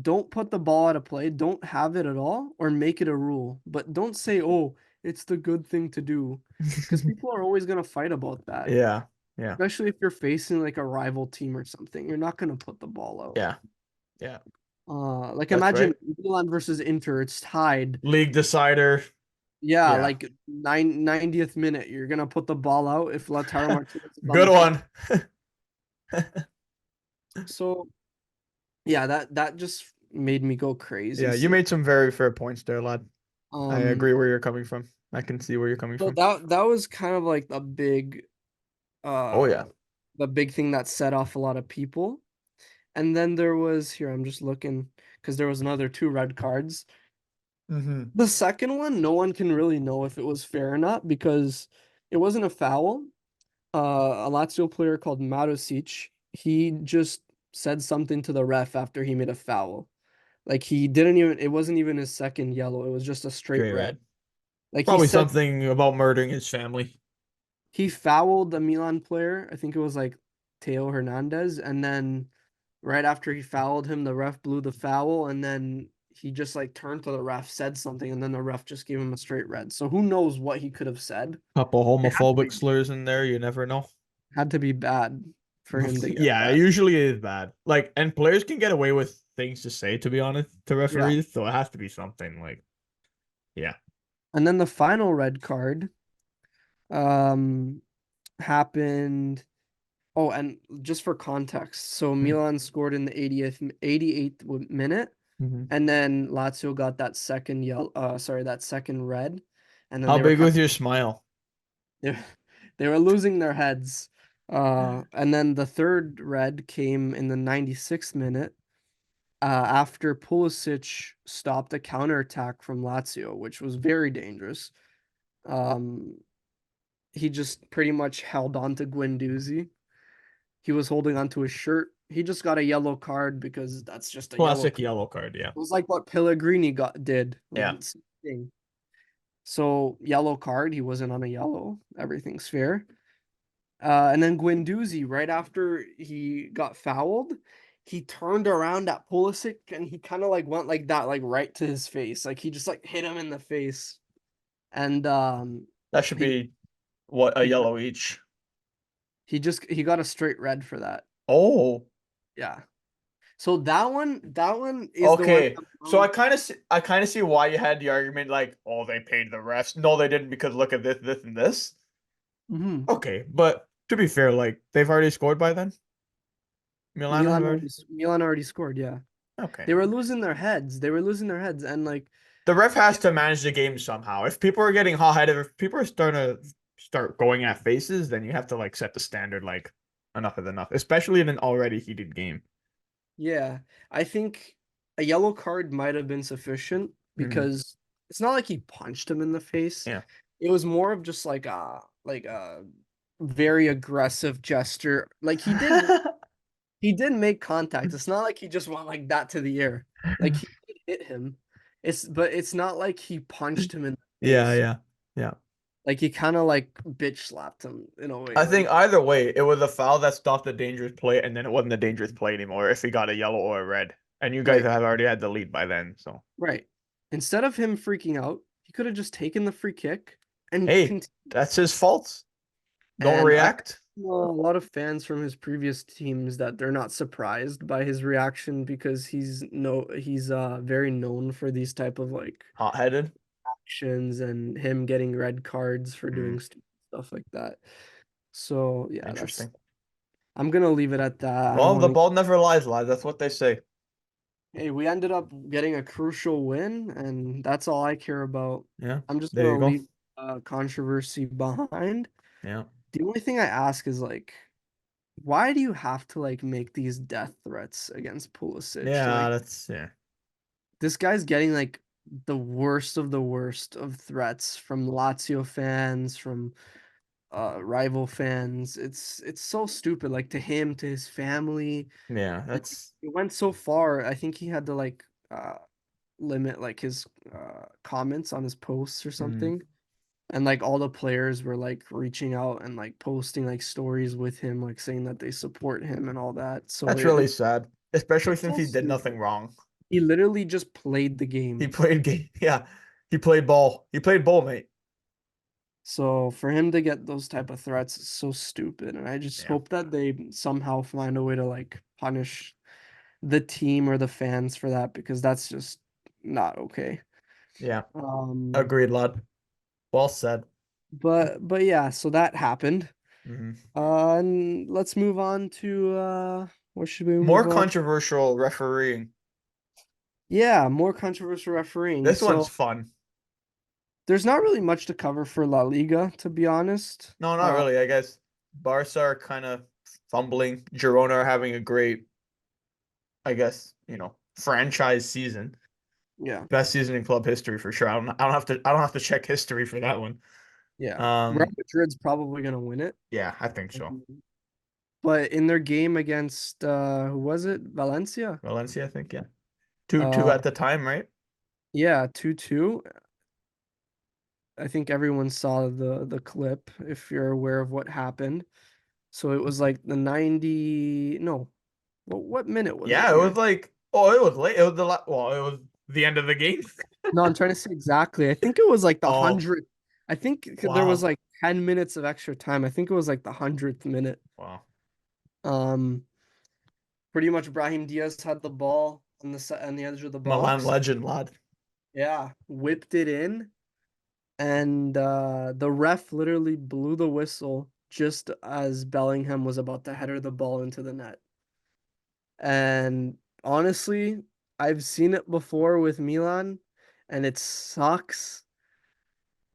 don't put the ball out of play, don't have it at all, or make it a rule. But don't say, oh, it's the good thing to do. Because people are always going to fight about that. Yeah. Yeah. Especially if you're facing like a rival team or something. You're not going to put the ball out. Yeah. Yeah. Like That's imagine right. Milan versus Inter, it's tied. League decider. Yeah, Yeah. like 90th minute, you're gonna put the ball out if Lautaro Martinez is on Good the field. one. So yeah, that just made me go crazy Yeah, you seeing. made some very fair points there, lad. I Um, agree where you're coming from. I can see where you're coming so from. that was kind of like Oh yeah. uh the big thing that set off a lot of people. And then there was here, I'm just looking because there was another two red cards. Hmm. The second one, no one can really know if it was fair or not because it wasn't a foul. A Lazio player called Marusic, he just said something to the ref after he made a foul. Like he didn't even, it wasn't even his second yellow. It was just a straight Straight red. red. Like he Probably said something about murdering his family. he fouled the Milan player. I think it was like Teo Hernandez. And then right after he fouled him, the ref blew the foul. And then he just like turned to the ref, said something, and then the ref just gave him a straight red. So who knows what he could have said? Couple It homophobic slurs in there, you never know. had to be bad for him to get Yeah, it that. usually is bad. Like, and players can get away with things to say, to be honest, to Yeah. referees, so it has to be something like, yeah. And then the final red card um happened. Oh, and just for context, so Milan scored in the 88th minute, Mm-hmm. and then Lazio got that second yellow, that second red, and then How they were big kind was your smile? of they were losing their heads. And then the third red came in the 96th minute, after Pulisic stopped a counterattack from Lazio, which was very dangerous. Um, he just pretty much held on to Guendouzi. He was holding onto his shirt. He just got a yellow card because that's just a yellow Classic card. yellow card, yeah. It was like what Pellegrini did, like Yeah. the same thing. So yellow card, he wasn't on a yellow. Everything's fair. And then Guendouzi, right after he got fouled, he turned around at Pulisic and he kind of like went like that, like right to his face. Like he just like hit him in the face. And That should he be what, a he got yellow each. he got a straight red for that. Oh, Yeah. So that one is the one okay. I'm So wrong. I kind of see why you had the argument like, oh, they paid the refs. No, they didn't because look at this, this, and this. Mhm. Okay, but to be fair, like they've already scored by then. Milano have already. Milan already scored, yeah. Okay. They were losing their heads. They were losing their heads and like The ref has to manage the game somehow. If people are getting hot-headed, if people are starting to start going at faces, then you have to like set the standard like enough is enough, especially in an already heated game. yeah, I think a yellow card might have been sufficient Hmm. because it's not like he punched him in the face. Yeah. It was more of just like a very aggressive gesture. Like he did make contact. It's not like he just went like that to the air. Like he did hit him. It's not like he punched him in the Yeah, face. yeah, yeah. Like he kind of like bitch slapped him in a way. I think Like either way, it was a foul that stopped the dangerous play, and then it wasn't a dangerous play anymore if he got a yellow or a red. And you guys right, have already had the lead by then, so right. Instead of him freaking out, he could have just taken the free kick and hey, continued. that's his fault. Don't And I react. know a lot of fans from his previous teams that they're not surprised by his reaction because he's very known for these type of like Hot-headed. actions and him getting red cards for Hmm. doing stupid stuff like that. So yeah, that's Interesting. I'm gonna leave it at that. I don't Well, the want to. ball never lies, lads. That's what they say. Hey, we ended up getting a crucial win, and that's all I care about. Yeah, I'm just there gonna you go. leave controversy behind. Yeah. The only thing I ask is like, why do you have to like make these death threats against Pulisic? Yeah, Like that's yeah. this guy's getting like the worst of threats from Lazio fans, from rival fans. It's so stupid, like to him, to his family. Yeah, And that's it went so far, I think he had to like limit like his comments on his posts or mm, something. And like all the players were like reaching out and like posting like stories with him, like saying that they support him and all that. So that's really it's sad, especially it's since so he did nothing stupid. wrong. He literally just played the He game. played game. Yeah, he played ball. He played ball, mate. So for him to get those type of threats is so stupid. And I just Yeah, hope that they somehow find a way to like punish the team or the fans for that because that's just not okay. yeah. Um, Agreed, lad. Well said. but yeah, so that happened. Hmm. And let's move on to what should we More move on? controversial refereeing. Yeah, more controversial refereeing. This one's So fun. there's not really much to cover for La Liga, to be honest. No, not really. I guess Barca are kind of fumbling. Girona are having a great, I guess, franchise season. Yeah, Best season in club history for sure. I don't have to check history for that one. yeah. Real Um, Madrid's probably gonna win it. yeah, I think so. Mhm. But in their game against who was it? Valencia? Valencia, I think, yeah. 2-2 Uh at the time, right? yeah, 2-2. I think everyone saw the clip if you're aware of what happened. So it was like the 90 no. What minute was it Yeah, it was here? like, oh, it was late. It was the la well, it was The end of the game? No, I'm trying to say exactly. I think it was like the Oh, 100th. I think there was wow. like 10 minutes of extra time. I think it was like the 100th minute. Wow. Um, Pretty much Brahim Diaz had the ball on on the edge of the Milan box. legend, lad. Yeah, whipped it in, and the ref literally blew the whistle just as Bellingham was about to header the ball into the net. And honestly, I've seen it before with Milan, and it sucks.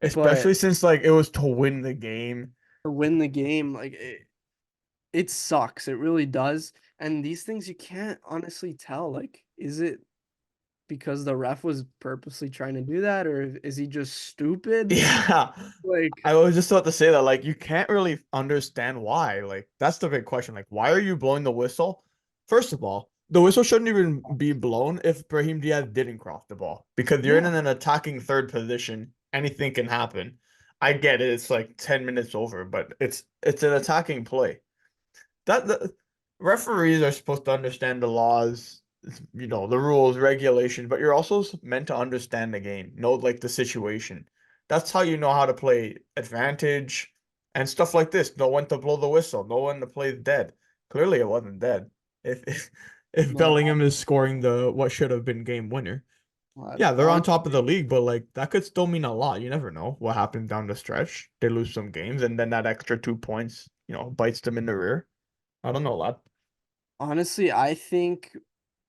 But Especially since like it was to win the game. to win the game, like it sucks. It really does. And these things you can't honestly tell. Like, is it because the ref was purposely trying to do that, or is he just stupid? Yeah. Like, I was just about to say that, like, you can't really understand why. Like, that's the big question. Like, why are you blowing the whistle? First of all, the whistle shouldn't even be blown if Brahim Diaz didn't cross the ball because you're in yeah, an attacking third position. Anything can happen. I get it. It's like 10 minutes over, but it's an attacking play. That the referees are supposed to understand the laws, the rules, regulations, but you're also meant to understand the game, know like the situation. That's how you know how to play advantage and stuff like this. Know when to blow the whistle, know when the play's dead. Clearly, it wasn't dead. If no, Bellingham is scoring the what should have been game winner, yeah, they're on top of the honestly, league, but like that could still mean a lot. You never know what happens down the stretch. They lose some games, and then that extra 2 points, bites them in the rear. I don't know, lad. honestly, I think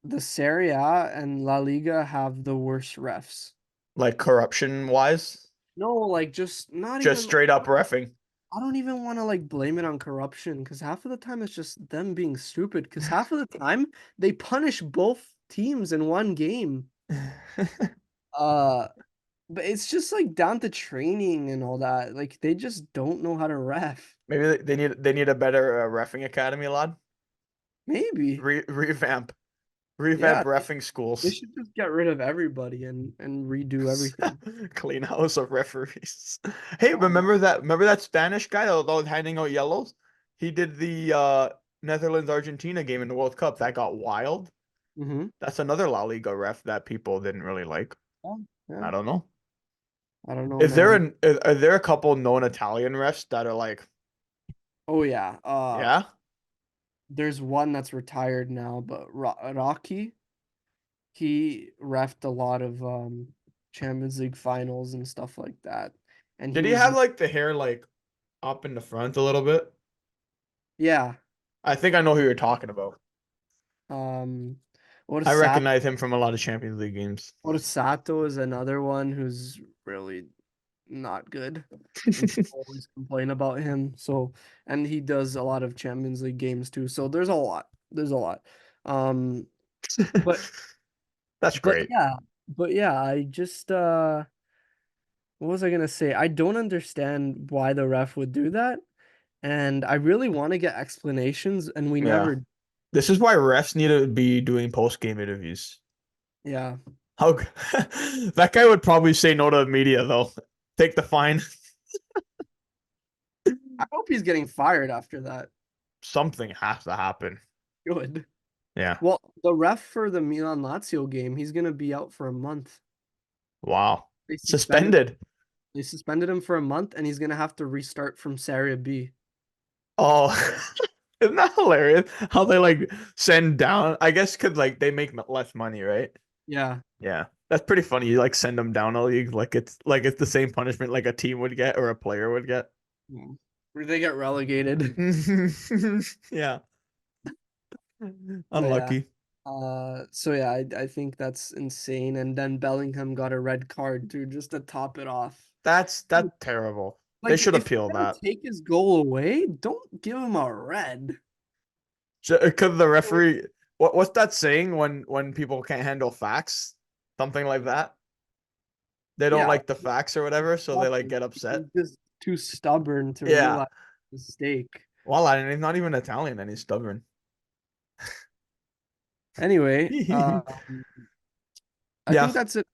the Serie A and La Liga have the worst refs. Like corruption wise, No, like just not just even. straight up refing. I don't even want to like blame it on corruption because half of the time it's just them being stupid. Because half of the time they punish both teams in one game. Uh, but it's just like down to training and all that. Like they just don't know how to ref. Maybe they need a better refing academy, lad. Maybe. Revamp Yeah, refing they schools. should just get rid of everybody and redo everything. Clean house of referees. Hey, Oh yeah. remember that Spanish guy that was handing out yellows? He did the Netherlands Argentina game in the World Cup. That got wild. Mm-hmm. That's another La Liga ref that people didn't really like. Yeah, I yeah. don't know. I don't know, Is there man. an are there a couple known Italian refs that are like, Oh yeah. yeah? There's one that's retired now, but Rocky, he refed a lot of Champions League finals and stuff like that. And he Did he was have like the hair like up in the front a little bit? yeah. I think I know who you're talking about. Um I Orsato, recognize him from a lot of Champions League games. Orsato is another one who's really not good. And people always complain about him. So and he does a lot of Champions League games too. So there's a lot. There's a lot. Um but That's but great. yeah, but yeah, I just what was I gonna say? I don't understand why the ref would do that, and I really want to get explanations, and we Yeah. never. This is why refs need to be doing post-game interviews. Yeah, How that guy would probably say no to the media though. Take the fine. I hope he's getting fired after that. Something has to happen. Good. Yeah. Well, the ref for the Milan Lazio game, he's gonna be out for a month. Wow. They suspended. Suspended. They suspended him for a month, and he's gonna have to restart from Serie B. Oh, isn't that hilarious? How they like send down, I guess, could like they make less money, right? Yeah. Yeah. That's pretty funny. You like send them down a league like it's the same punishment like a team would get or a player would get. Mm. Where they get relegated. Yeah. But yeah. Unlucky. So yeah, I think that's insane. And then Bellingham got a red card too, just to top it off. That's terrible. They Like, should if appeal you're gonna that. take his goal away, don't give him a red. Could the referee what's that saying when people can't handle facts? Something like that. They don't Yeah, like the facts or whatever, so they like stubborn. get upset. He's just too stubborn to Yeah. realize his mistake. Well, and he's not even Italian and he's stubborn. Anyway, I Yeah. think that's it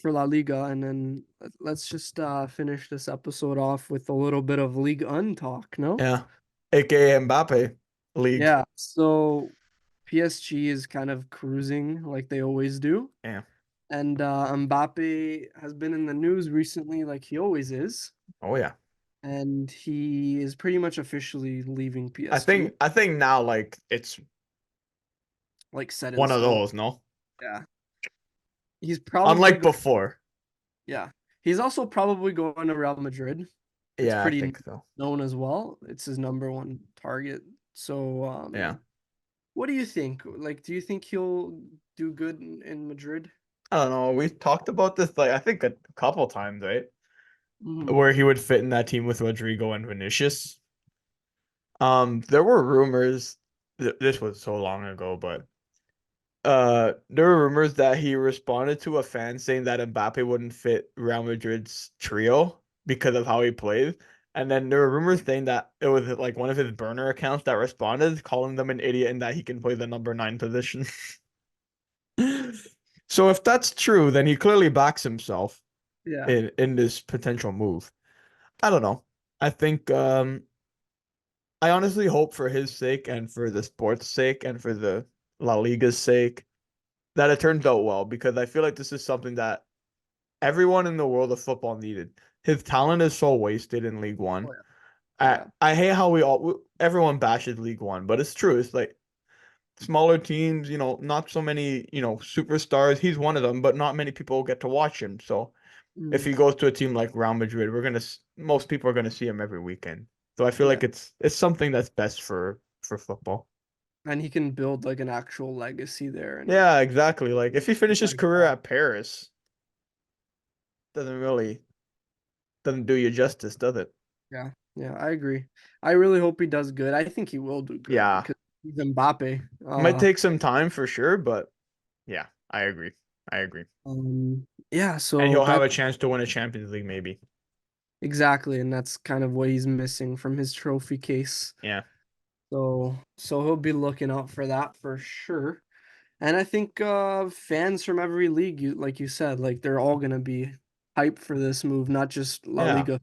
for La Liga, and then let's just finish this episode off with a little bit of Ligue 1 talk, no? Yeah. AKA Mbappe League. Yeah, so PSG is kind of cruising like they always do. Yeah. And Mbappe has been in the news recently, like he always is, Oh yeah. and he is pretty much officially leaving I PSG, think I think now like it's like set in one of stone. those, no? Yeah. He's probably Unlike going, before. yeah. He's also probably going to Real Madrid. It's Yeah, I pretty think so. known as well. It's his number one target. So, Yeah. what do you think? Like, do you think he'll do good in Madrid? I don't know. We talked about this like I think a couple times, right? Hmm. Where he would fit in that team with Rodrigo and Vinicius. There were rumors this was so long ago, but there were rumors that he responded to a fan saying that Mbappe wouldn't fit Real Madrid's trio because of how he plays. And then there were rumors saying that it was like one of his burner accounts that responded, calling them an idiot and that he can play the number nine position. So if that's true, then he clearly backs himself Yeah. in this potential move. I don't know. I think I honestly hope for his sake and for the sport's sake and for the La Liga's sake that it turns out well because I feel like this is something that everyone in the world of football needed. His talent is so wasted in League Oh, One. yeah. I Yeah. I hate how everyone bashes League One, but it's true. It's like smaller teams, not so many, superstars. He's one of them, but not many people get to watch him. So if Mm, he goes to a team like Real Madrid, most people are gonna see him every weekend. So I feel yeah. like it's something that's best for football. And he can build like an actual legacy there and Yeah, exactly. Like if he finishes like career at Paris, doesn't really doesn't do you justice, does it? yeah. Yeah, I agree. I really hope he does good. I think he will do good Yeah. because he's Mbappe. Might take some time for sure, but yeah, I agree. I agree. Yeah, And so he'll have that a chance to win a Champions League maybe. exactly, and that's kind of what he's missing from his trophy case. Yeah. So he'll be looking out for that for sure. And I think fans from every league, like you said, like they're all gonna be hyped for this move, not just La Yeah. Liga,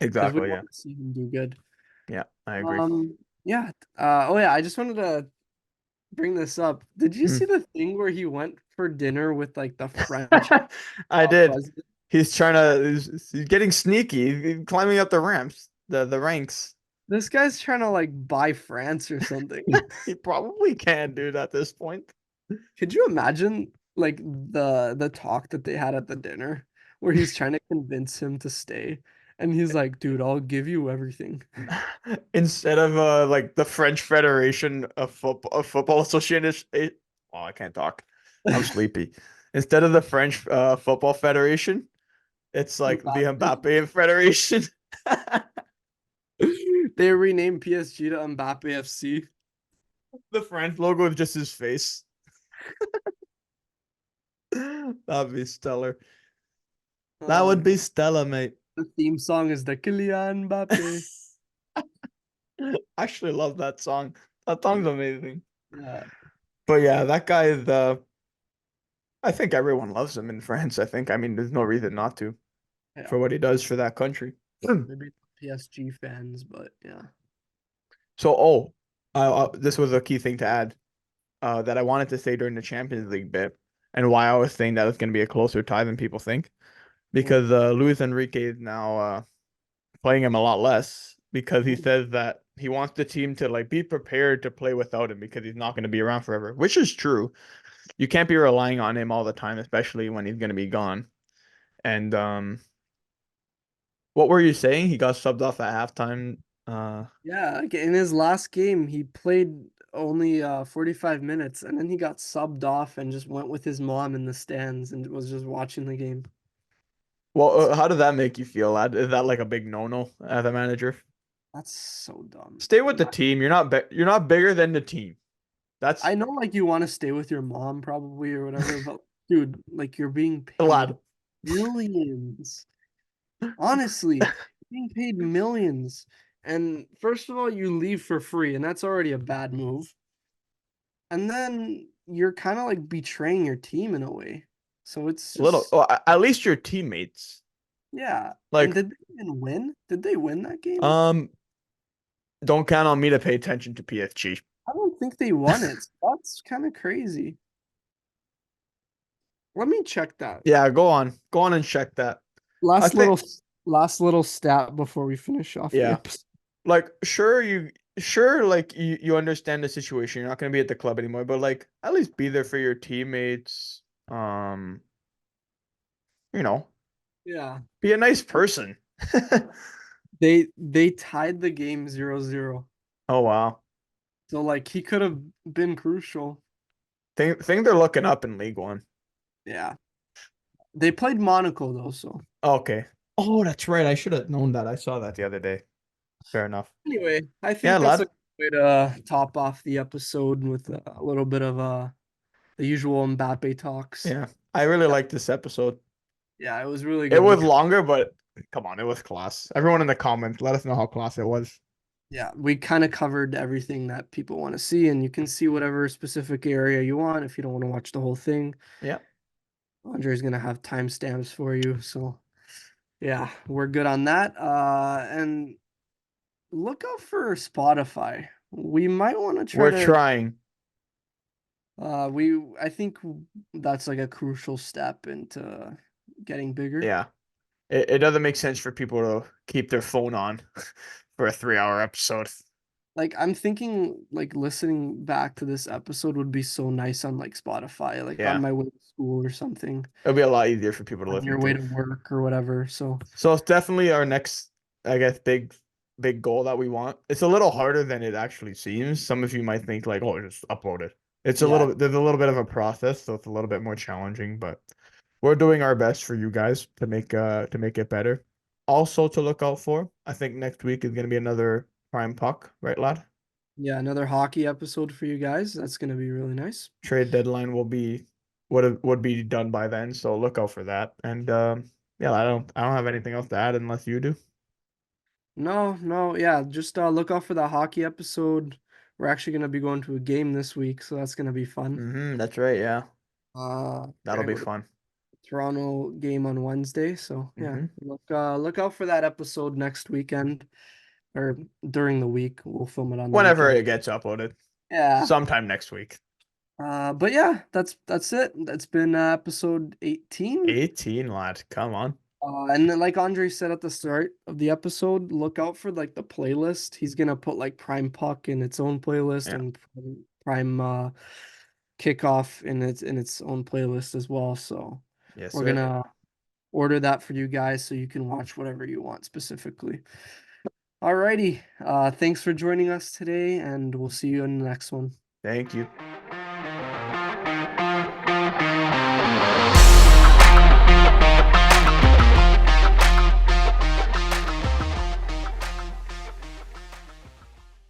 because we Exactly. Yeah. want to see him do good. Yeah, I agree. Yeah. Oh yeah, I just wanted to bring this up. Did you Hmm. see the thing where he went for dinner with like the French I did. president? He's getting sneaky, he's climbing up the ramps, the ranks. This guy's trying to like buy France or something. He probably can, dude, at this point. Could you imagine like the talk that they had at the dinner where he's trying to convince him to stay and he's like, "Dude, I'll give you everything." Instead of like the French Federation of Football Association. Oh, I can't talk. I'm sleepy. Instead of the French Football Federation, it's like the Mbappe. Mbappe Federation. They renamed PSG to Mbappe FC. The French logo is just his face. That'd be stellar. That would be God. stellar, mate. The theme song is the Kylian Mbappe. I actually love that song. That song's amazing. Yeah, But yeah, that guy is I think everyone loves him in France. I mean, there's no reason not to yeah. for what he does for that country. Maybe PSG fans, but yeah. So, this was a key thing to add that I wanted to say during the Champions League bit, and why I was saying that it's going to be a closer tie than people think, Mm. because Luis Enrique is now playing him a lot less because he says that he wants the team to like be prepared to play without him because he's not going to be around forever, which is true. You can't be relying on him all the time, especially when he's going to be gone. And what were you saying? He got subbed off at halftime. Yeah, like in his last game, he played only 45 minutes and then he got subbed off and just went with his mom in the stands and was just watching the game. Well, how did that make you feel, lad? Is that like a big no-no as a manager? That's so dumb. Stay with the team. You're not bigger than the team. That's I know like you want to stay with your mom probably or whatever, but dude, like you're being lad. paid millions. Honestly, being paid millions. And first of all, you leave for free, and that's already a bad move. And then you're kind of like betraying your team in a way. So it's Little, just, well, at least your teammates. yeah. And Like, did they even win? Did they win that game? um, don't count on me to pay attention to PSG. I don't think they won it. So that's kind of crazy. Let me check that. Yeah, go on. Go on and check that. I Last think little last little stat before we finish off the yeah. episode. Like sure like you understand the situation. You're not gonna be at the club anymore, but like at least be there for your teammates. Um, you know, Yeah. be a nice person. They tied the game 0-0. Oh wow. So like he could have been crucial. Think they're looking up in League One. Yeah. They played Monaco though, so Okay. Oh, that's right. I should have known that. I saw that the other day. Fair enough. anyway, I Yeah, think that's a lad. good way to top off the episode with a little bit of the usual Mbappe talks. Yeah. I really Yeah, liked this episode. yeah, it was really It good. was longer, but come on, it was class. Everyone in the comments, let us know how class it was. We kind of covered everything that people want to see, and you can see whatever specific area you want if you don't want to watch the whole thing. Yeah. Andre's gonna have timestamps for you, so yeah, we're good on that. And look out for Spotify. We might want to try We're to trying. I think that's like a crucial step into getting bigger. Yeah. It doesn't make sense for people to keep their phone on for a 3 hour episode. Like I'm thinking like listening back to this episode would be so nice on like Spotify, like on Yeah. my way to school or something, It'll be a lot easier for people to on listen your way to. to work or whatever. So So it's definitely our next, I guess, big goal that we want. It's a little harder than it actually seems. Some of you might think like, oh, just upload it. It's a yeah, little bit, there's a little bit of a process, so it's a little bit more challenging, but we're doing our best for you guys to make it better. Also to look out for, I think next week is gonna be another prime puck, right, lad? yeah, another hockey episode for you guys. That's gonna be really nice. Trade deadline will be would be done by then, so look out for that. And yeah, I don't have anything else to add unless you do. No, no, yeah, just look out for the hockey episode. We're actually gonna be going to a game this week, so that's gonna be fun. That's right, yeah. We're That'll gonna be go to fun. Toronto game on Wednesday, so yeah, hmm look out for that episode next weekend or during the week. We'll film it on the Whenever weekend. it gets uploaded, Yeah. sometime next week. But yeah, that's it. That's been episode 18. 18, lad. Come on. And then, like Andre said at the start of the episode, look out for like the playlist. He's gonna put like Prime Puck in its own playlist Yeah. and Prime Kickoff in its own playlist as well. So Yes, we're sir. gonna order that for you guys so you can watch whatever you want specifically. Alrighty. Thanks for joining us today, and we'll see you in the next one. Thank you.